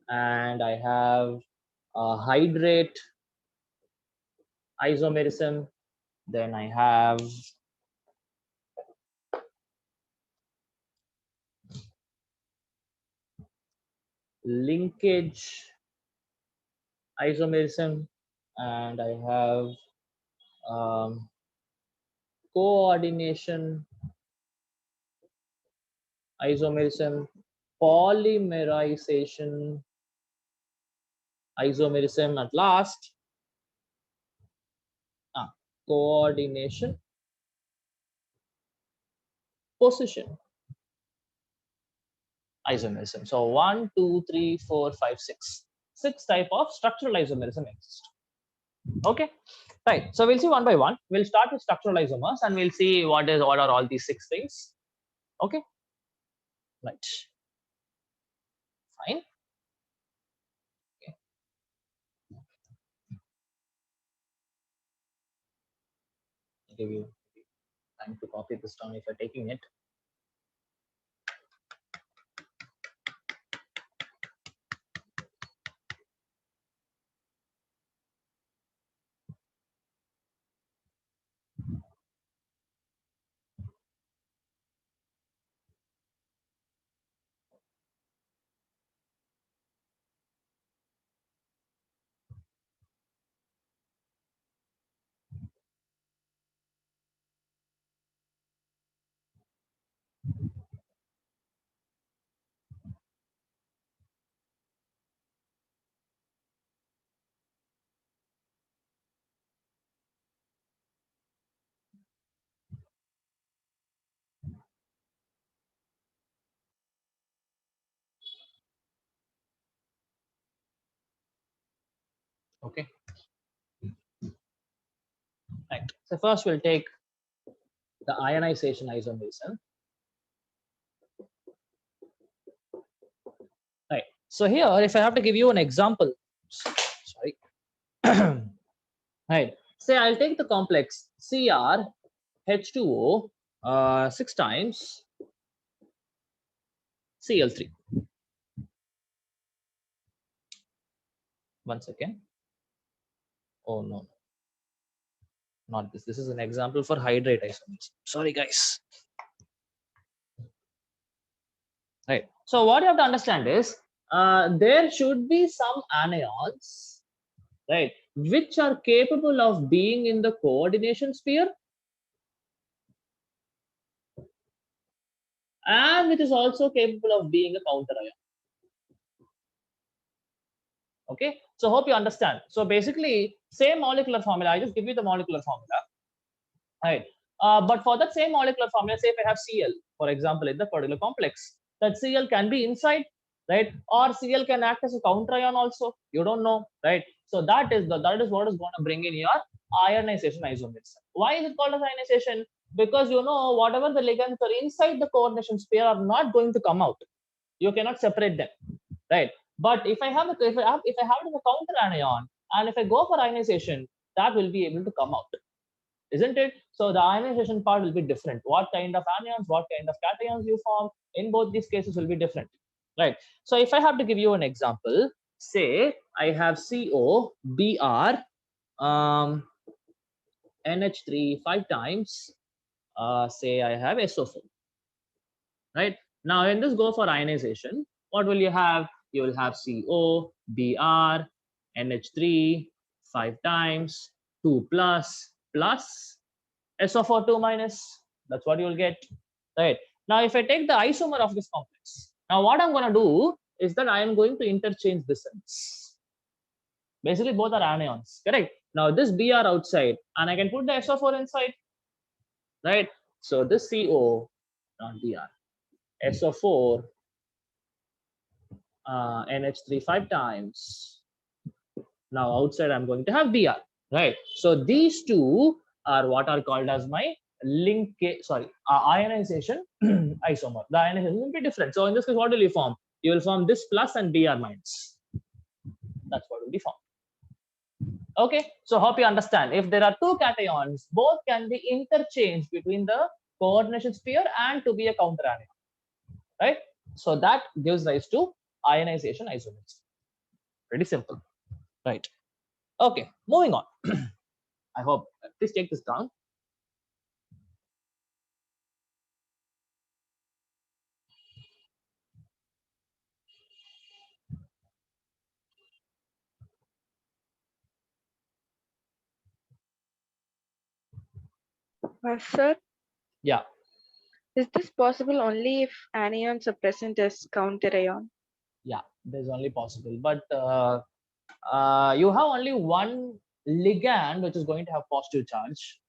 and I have hydrate isomerism. Then I have linkage isomerism, and I have coordination isomerism, polymerization isomerism, at last coordination position isomerism. So 1, 2, 3, 4, 5, 6. 6 type of structural isomerism exist. Okay, right. So we'll see one by one. We'll start with structural isomers and we'll see what are all these 6 things. Okay, right. Fine. Okay. I'll give you time to copy this down if you're taking it. Okay. Right. So first we'll take the ionization isomerism. Right. So here, if I have to give you an example, sorry. Right. Say I'll take the complex Cr H2O 6 times Cl3. One second. Oh no, not this. This is an example for hydrate isomers. Sorry, guys. Right. So what you have to understand is there should be some anions, right, which are capable of being in the coordination sphere and which is also capable of being a counter ion. Okay, so hope you understand. So basically, same molecular formula. I just give you the molecular formula, right? But for that same molecular formula, say if I have Cl, for example, in the particular complex, that Cl can be inside, right? Or Cl can act as a counter ion also. You don't know, right? So that is what is going to bring in your ionization isomerism. Why is it called as ionization? Because you know whatever the ligands are inside the coordination sphere are not going to come out. You cannot separate them, right? But if I have it as a counter anion, and if I go for ionization, that will be able to come out, isn't it? So the ionization part will be different. What kind of anions, what kind of cations you form in both these cases will be different, right? So if I have to give you an example, say I have CO Br NH3 5 times, say I have SO4, right? Now when this go for ionization, what will you have? You will have CO Br NH3 5 times 2 plus SO4 2 minus. That's what you will get, right? Now if I take the isomer of this complex, now what I'm going to do is that I am going to interchange this ends. Basically both are anions, correct? Now this Br outside and I can put the SO4 inside, right? So this CO, not Br, SO4 NH3 5 times Now outside I'm going to have Br, right? So these two are what are called as my ionization isomer. The ionization will be different. So in this case, what will you form? You will form this plus and Br minus. That's what will be formed. Okay, so hope you understand. If there are two cations, both can be interchanged between the coordination sphere and to be a counter anion, right? So that gives rise to ionization isomers. Pretty simple, right? Okay, moving on. I hope, please take this down. Sir, Yeah, is this possible only if anions are present as counter ion? yeah, there's only possible, but you have only one ligand which is going to have positive charge.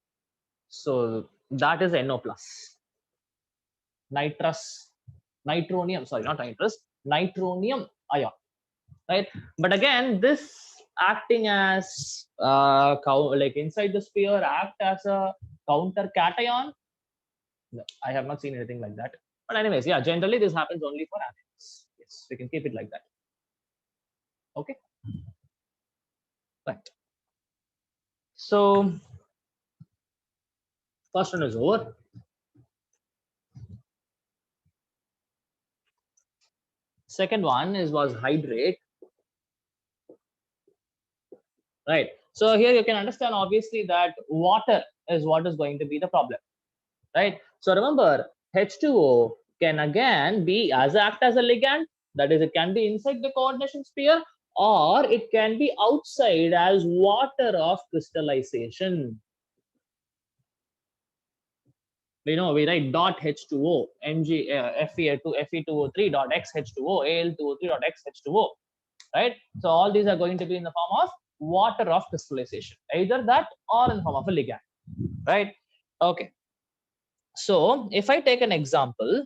So that is NO plus. Nitronium, sorry, not nitrous, nitronium ion, right? But again, this acting as like inside the sphere act as a counter cation. No, I have not seen anything like that. But anyways, yeah, generally this happens only for anions. Yes, we can keep it like that. Okay, right. So first one is over. Second one was hydrate, right? So here you can understand obviously that water is what is going to be the problem, right? So remember, H2O can again be act as a ligand, that is, it can be inside the coordination sphere, or it can be outside as water of crystallization. We know we write dot H2O, Mg Fe2O3 dot X H2O, Al2O3 dot X H2O, right? So all these are going to be in the form of water of crystallization, either that or in the form of a ligand, right? Okay. So if I take an example,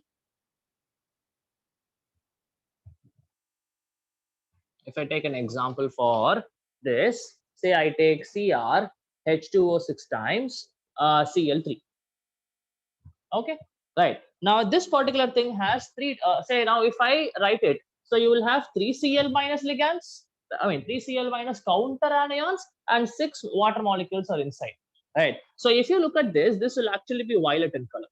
for this, say I take Cr H2O 6 times Cl3. Okay, right. Now this particular thing has three, say now if I write it, so you will have 3 Cl minus ligands, I mean 3 Cl minus counter anions, and 6 water molecules are inside, right? So if you look at this will actually be violet in color.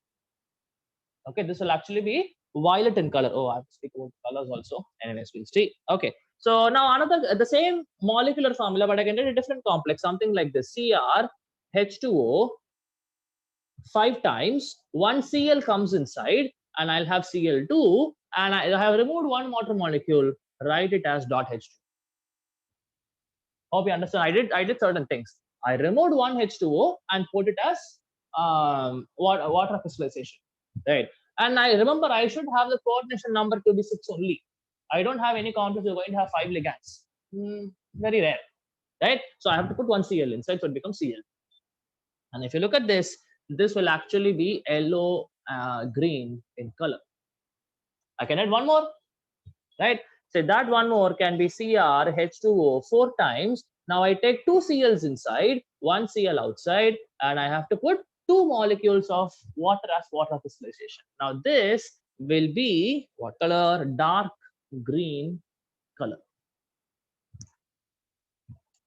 Okay, this will actually be violet in color. Oh, I have to speak about colors also. Anyways, we'll see. Okay, so now another, the same molecular formula, but I can get a different complex, something like this: Cr H2O 5 times, 1 Cl comes inside, and I'll have Cl2, and I have removed one water molecule, write it as dot H2. Hope you understand. I did certain things. I removed one H2O and put it as water crystallization, right? And I remember I should have the coordination number to be 6 only. I don't have any complex. You're going to have 5 ligands. Very rare, right? So I have to put one Cl inside, so it becomes Cl. And if you look at this will actually be yellow green in color. I can add one more, right? So that one more can be Cr H2O 4 times. Now I take 2 Cls inside, 1 Cl outside, and I have to put 2 molecules of water as water crystallization. Now this will be what color? Dark green color.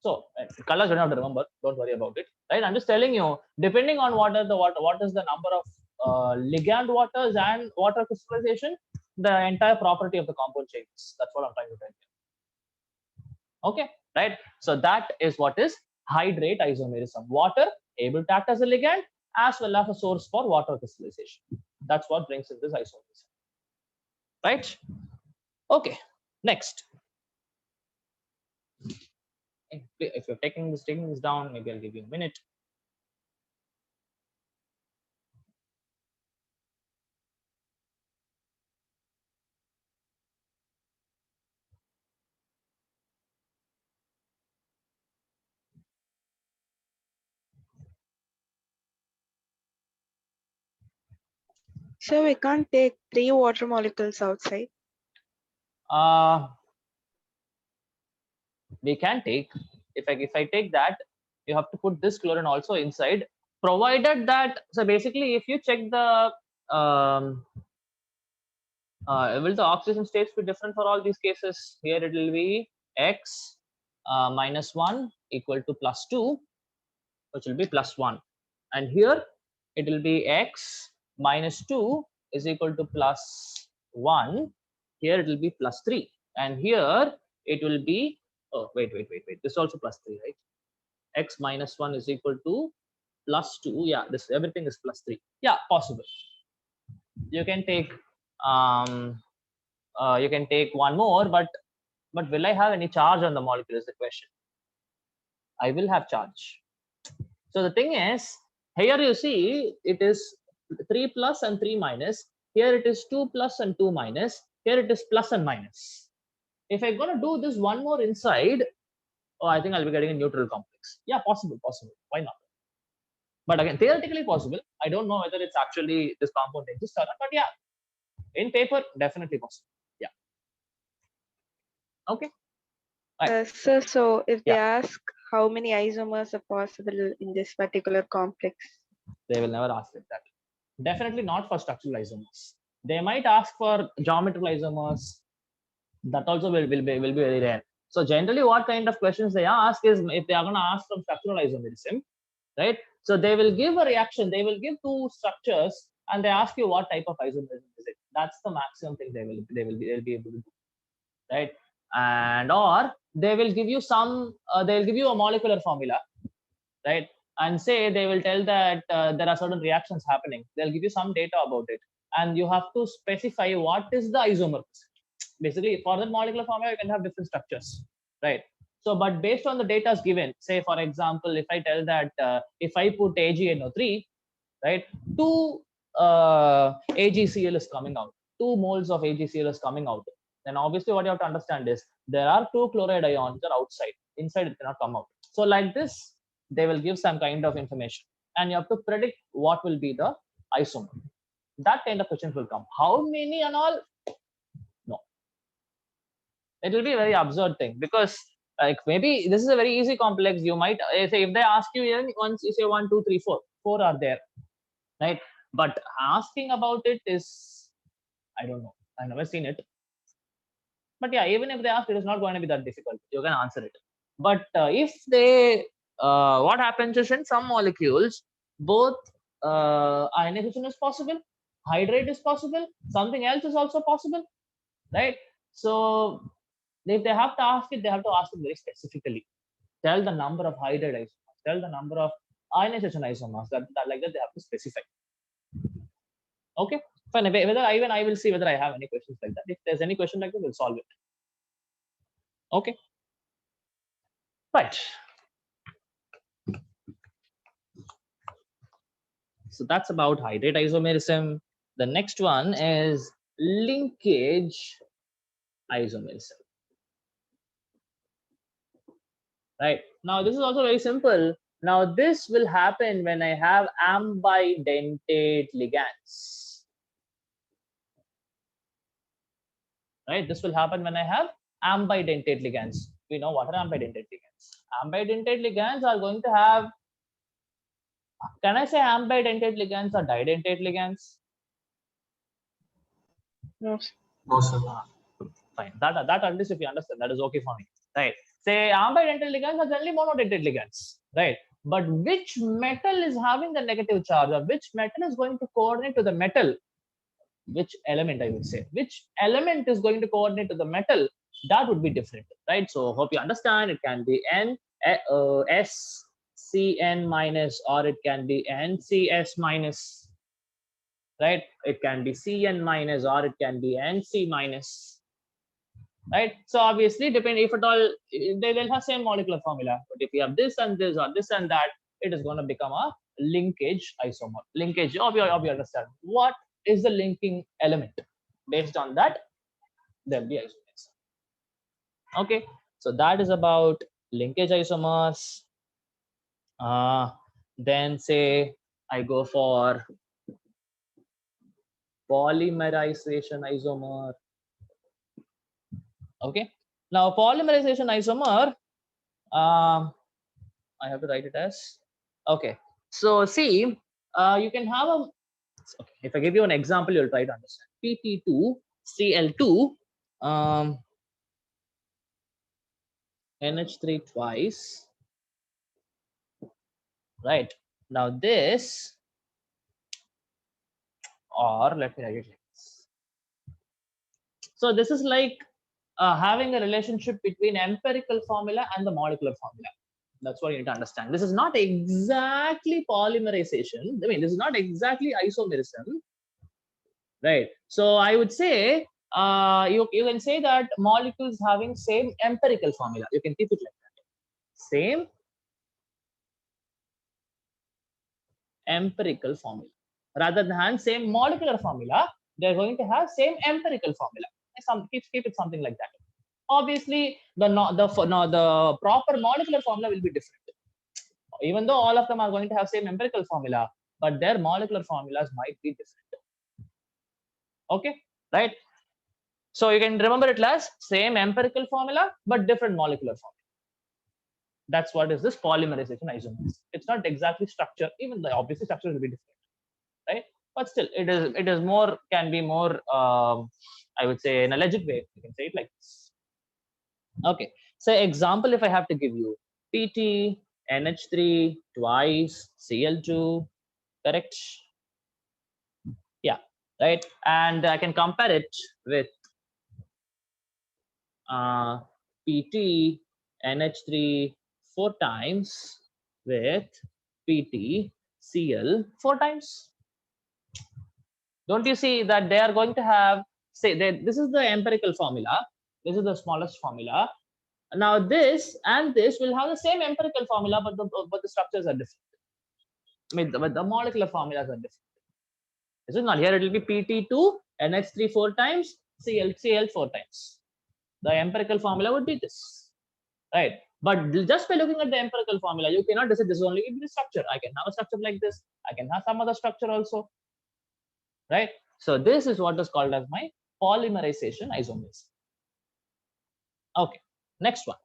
So colors you don't have to remember. Don't worry about it, right? I'm just telling you, depending on what is the number of ligand waters and water crystallization, the entire property of the compound changes. That's what I'm trying to tell you. Okay, right? So that is what is hydrate isomerism. Water able to act as a ligand as well as a source for water crystallization. That's what brings in this isomerism. Right? Okay, next. If you're taking this down, maybe I'll give you a minute. So we can't take 3 water molecules outside. We can take, if I take that, you have to put this chlorine also inside, provided that, so basically if you check the will the oxidation states be different for all these cases? Here it will be x minus 1 equal to plus 2, which will be plus 1, and here it will be x minus 2 is equal to plus 1. Here it will be plus 3, and here it will be, oh wait, this is also plus 3, right? X minus 1 is equal to plus 2. Yeah, this everything is plus 3. Yeah, possible. You can take one more, but will I have any charge on the molecule is the question. I will have charge. So the thing is, here you see it is 3 plus and 3 minus. Here it is 2 plus and 2 minus. Here it is plus and minus. If I'm gonna do this one more inside, oh, I think I'll be getting a neutral complex. Yeah, possible. Why not? But again, theoretically possible. I don't know whether it's actually this compound exists or not, but yeah, in paper, definitely possible. Yeah. Okay. Right. Sir, so if they Yeah. ask how many isomers are possible in this particular complex, They will never ask like that. Definitely not for structural isomers. They might ask for geometrical isomers. That also will be very rare. So generally, what kind of questions they ask is if they are going to ask from structural isomerism, right? So they will give a reaction. They will give two structures, and they ask you what type of isomerism is it. That's the maximum thing they will be able to do, right? And or they will give you some. They will give you a molecular formula, right? And say they will tell that there are certain reactions happening. They'll give you some data about it, and you have to specify what is the isomer. Basically, for that molecular formula, you can have different structures, right? So, but based on the data given, say for example, if I tell that if I put AgNO3, right, 2 AgCl is coming out, 2 moles of AgCl is coming out, then obviously what you have to understand is there are 2 chloride ions that are outside. Inside it cannot come out. So like this, they will give some kind of information, and you have to predict what will be the isomer. That kind of questions will come. How many and all? No. It will be a very absurd thing, because like maybe this is a very easy complex. You might say if they ask you once, you say 1, 2, 3, 4. 4 are there, right? But asking about it is, I don't know. I've never seen it. But yeah, even if they ask, it is not going to be that difficult. You can answer it. But if they, what happens is in some molecules, both ionization is possible, hydrate is possible, something else is also possible, right? So if they have to ask it, they have to ask it very specifically. Tell the number of hydrate isomers, tell the number of ionization isomers, that like that they have to specify. Okay, fine. Whether I will see whether I have any questions like that. If there's any question like that, we'll solve it. Okay, right. So that's about hydrate isomerism. The next one is linkage isomerism. Right, now this is also very simple. Now this will happen when I have ambidentate ligands. Right, this will happen when I have ambidentate ligands. We know what are ambidentate ligands. Ambidentate ligands are going to have, can I say ambidentate ligands or didentate ligands? no. No, sir. Fine. That at least if you understand, that is okay for me. Right. Say ambidentate ligands are generally monodentate ligands. Right. But which metal is having the negative charge, or which metal is going to coordinate to the metal? Which element, I would say, which element is going to coordinate to the metal? That would be different, right? So hope you understand. It can be SCN minus, or it can be NCS minus, right? It can be Cn minus, or it can be Nc minus, right? So obviously, depend if at all they will have same molecular formula, but if you have this and this or this and that, it is going to become a linkage isomer. Linkage, you understand what is the linking element. Based on that, there will be isomers. Okay, so that is about linkage isomers. Then say I go for polymerization isomer. Okay, now polymerization isomer, I have to write it as, okay. So see, you can have a, okay, if I give you an example, you'll try to understand. PT2 Cl2 NH3 twice, right? Now this, or let me write it like this. So this is like having a relationship between empirical formula and the molecular formula. That's what you need to understand. This is not exactly polymerization. I mean, this is not exactly isomerism, right? So I would say you can say that molecules having same empirical formula. You can keep it like that. Same empirical formula. Rather than same molecular formula, they're going to have same empirical formula. Keep it something like that. Obviously, the proper molecular formula will be different. Even though all of them are going to have same empirical formula, but their molecular formulas might be different. Okay, right? So you can remember it as same empirical formula, but different molecular formula. That's what is this polymerization isomerism. It's not exactly structure, even the obviously structure will be different, right? But still, it is more, can be more, I would say, in a legit way, you can say it like this. Okay, so example, if I have to give you PT NH3 twice Cl2, correct? Yeah, right. And I can compare it with PT NH3 4 times with PT Cl 4 times. Don't you see that they are going to have, say, this is the empirical formula, this is the smallest formula. Now this and this will have the same empirical formula, but the structures are different. I mean, the molecular formulas are different. This is not here. It will be PT2 NH3 4 times Cl 4 times. The empirical formula would be this, right? But just by looking at the empirical formula, you cannot decide this is only the structure. I can have a structure like this. I can have some other structure also, right? So this is what is called as my polymerization isomerism. Okay, next one.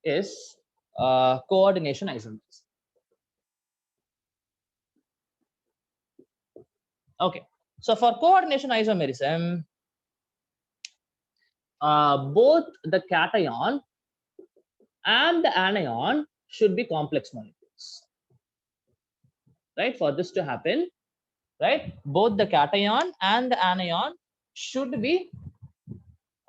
Is coordination isomerism. Okay, so for coordination isomerism, both the cation and the anion should be complex molecules, right? For this to happen, right, both the cation and the anion should be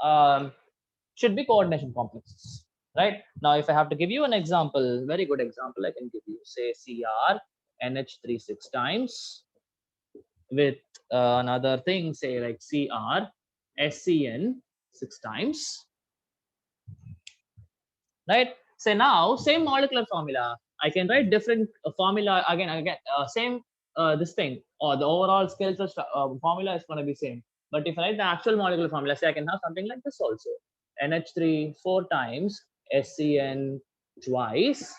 coordination complexes, right? Now, if I have to give you an example, very good example, I can give you, say, Cr NH3 6 times with another thing, say like Cr SCN 6 times, right? So now same molecular formula, I can write different formula again, same this thing, or the overall skeletal formula is going to be same. But if I write the actual molecular formula, say I can have something like this also: NH3 4 times, SCN twice,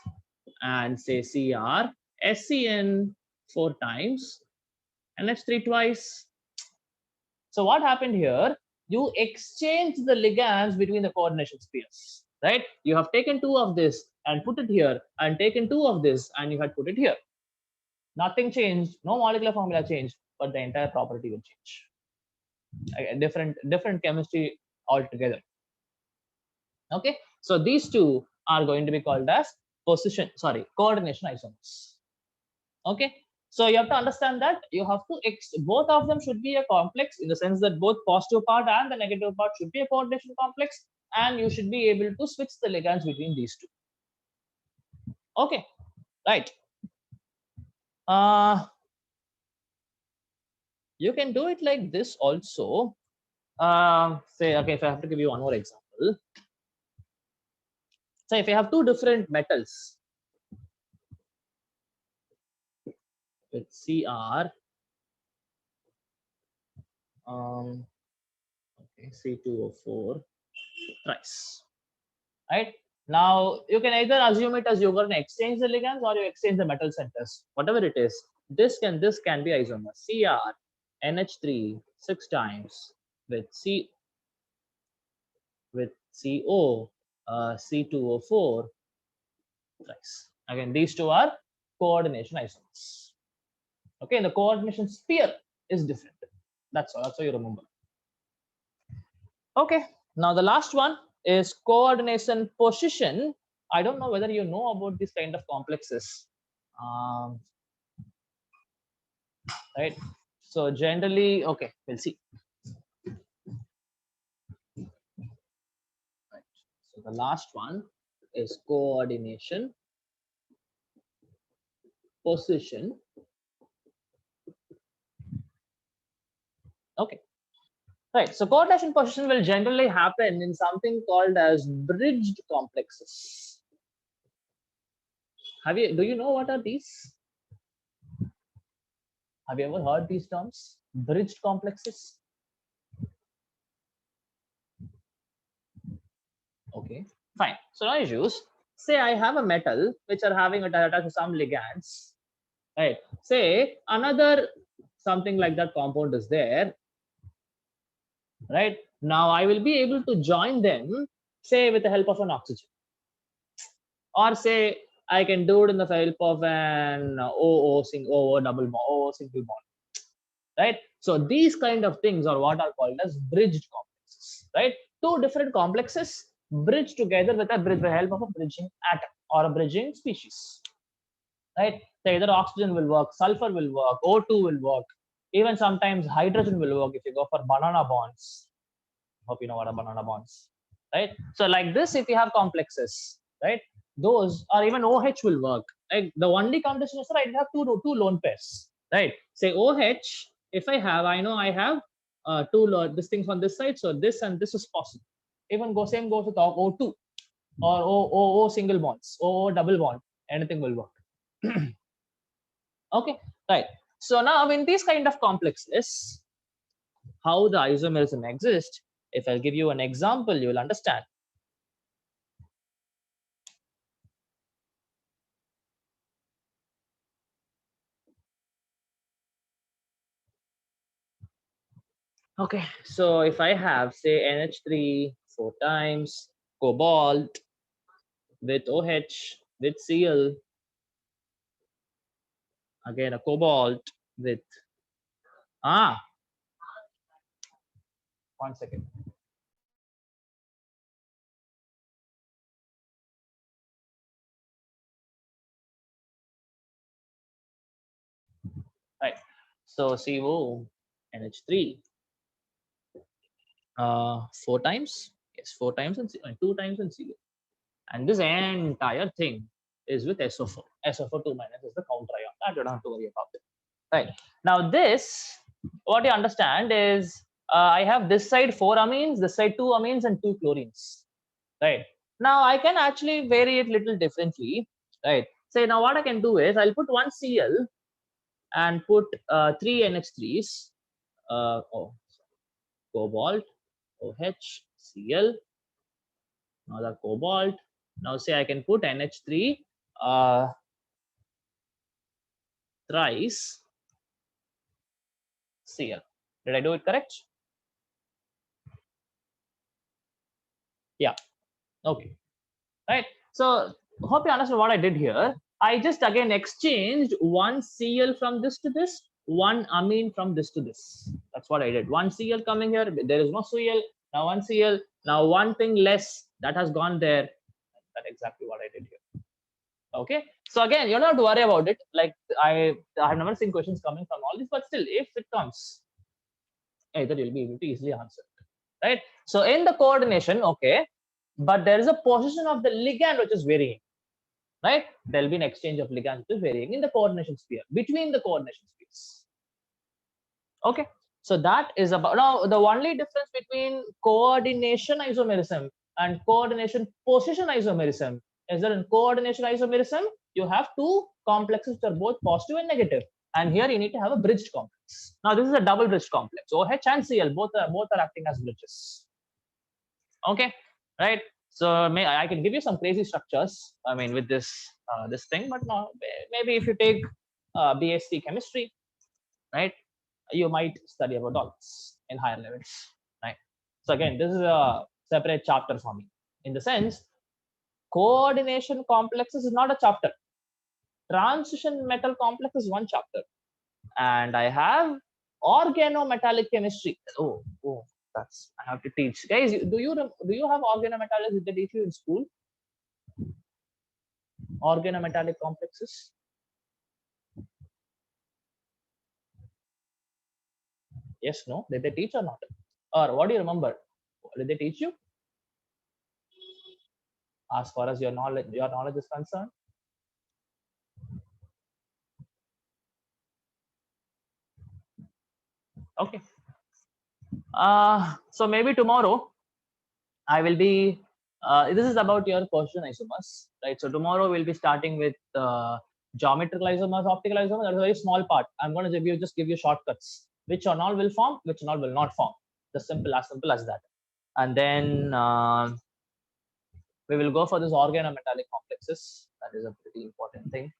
and say Cr SCN 4 times, NH3 twice. So what happened here? You exchange the ligands between the coordination spheres, right? You have taken 2 of this and put it here, and taken 2 of this and you had put it here. Nothing changed, no molecular formula changed, but the entire property will change. Different chemistry altogether. Okay, so these two are going to be called as coordination isomers. Okay, so you have to understand that you have to both of them should be a complex, in the sense that both positive part and the negative part should be a coordination complex, and you should be able to switch the ligands between these two. Okay, right. You can do it like this also. Say, okay, if I have to give you one more example. So if you have two different metals with Cr, okay, C2O4 thrice, right? Now you can either assume it as you're going to exchange the ligands or you exchange the metal centers, whatever it is. This can be isomer. Cr NH3 6 times with CO, C2O4 thrice. Again, these two are coordination isomers. Okay, and the coordination sphere is different. That's all. That's how you remember. Okay, now the last one is coordination position. I don't know whether you know about this kind of complexes. Right. So generally, okay, we'll see. Right. So the last one is coordination position. Okay. Right. So coordination position will generally happen in something called as bridged complexes. Do you know what are these? Have you ever heard these terms? Bridged complexes? Okay, fine. So no issues. Say I have a metal which are having attached to some ligands. Right. Say another something like that compound is there. Right. Now I will be able to join them, say with the help of an oxygen. Or say I can do it in the help of an OO double bond, OO single bond. Right. So these kind of things are what are called as bridged complexes. Right. Two different complexes bridged together with the help of a bridging atom or a bridging species. Right. So either oxygen will work, sulfur will work, O2 will work, even sometimes hydrogen will work if you go for banana bonds. Hope you know what are banana bonds, right? So like this, if you have complexes, right, those or even OH will work. Like the only condition is that I have two lone pairs, right? Say OH, if I know I have two this things on this side, so this and this is possible. Even same goes with O2 or O single bonds, O double bond, anything will work. Okay, right. So now in these kind of complexes, how the isomerism exists, if I'll give you an example, you will understand. Okay, so if I have say NH3 4 times, cobalt with OH with Cl, again a cobalt with 1 second. Right, so CO NH3 4 times, yes, 4 times and 2 times and Cl, and this entire thing is with SO4. SO4 2 minus is the counter ion. That you don't have to worry about it. Right. Now this, what you understand is I have this side 4 amines, this side 2 amines and 2 chlorines. Right. Now I can actually vary it little differently. Right. Say now what I can do is I'll put 1 Cl and put 3 NH3s. Cobalt, OH, Cl. Now the cobalt. Now say I can put NH3 thrice Cl. Did I do it correct? Yeah. Okay. Right. So hope you understand what I did here. I just again exchanged 1 Cl from this to this, 1 amine from this to this. That's what I did. 1 Cl coming here. There is no Cl. Now 1 Cl. Now one thing less that has gone there. That's exactly what I did here. Okay. So again, you don't have to worry about it. Like I have never seen questions coming from all this, but still, if it comes, either you'll be able to easily answer it. Right. So in the coordination, okay, but there is a position of the ligand which is varying. Right? There'll be an exchange of ligands which is varying in the coordination sphere, between the coordination spheres. Okay. So that is about, now the only difference between coordination isomerism and coordination position isomerism is that in coordination isomerism, you have two complexes which are both positive and negative. And here you need to have a bridged complex. Now this is a double bridged complex. OH and Cl both are acting as bridges. Okay, right? So I can give you some crazy structures. I mean, with this this thing, but no, maybe if you take BSc chemistry, right, you might study about all this in higher levels, right? So again, this is a separate chapter for me. In the sense, coordination complexes is not a chapter. Transition metal complex is one chapter. And I have organometallic chemistry. Oh, that's I have to teach. Guys, do you have organometallics? Did they teach you in school? Organometallic complexes. Yes, no? Did they teach or not? Or what do you remember? Did they teach you? As far as your knowledge is concerned. Okay. So maybe tomorrow I will be. This is about your question isomers, right? So tomorrow we'll be starting with geometrical isomers, optical isomers. That's a very small part. I'm going to just give you shortcuts. Which or all will form, which or all will not form. Just simple as that. And then we will go for this organometallic complexes. That is a pretty important thing.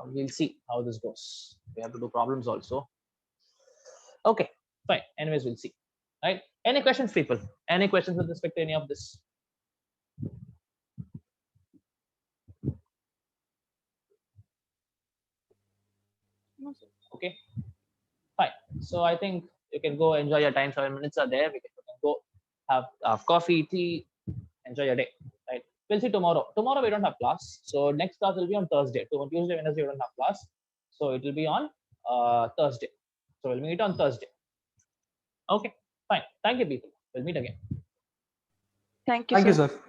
We'll see how this goes. We have to do problems also. Okay, fine. Anyways, we'll see. Right? Any questions, people? Any questions with respect to any of this? No, sir. Okay, fine. So I think you can go enjoy your time. 7 minutes are there. You can go have coffee, tea, enjoy your day. Right? We'll see tomorrow. Tomorrow we don't have class. So next class will be on Thursday. So on Tuesday, Wednesday we don't have class. So it will be on Thursday. So we'll meet on Thursday. Okay, fine. Thank you, people. We'll meet again. Thank you, Thank you, sir. sir.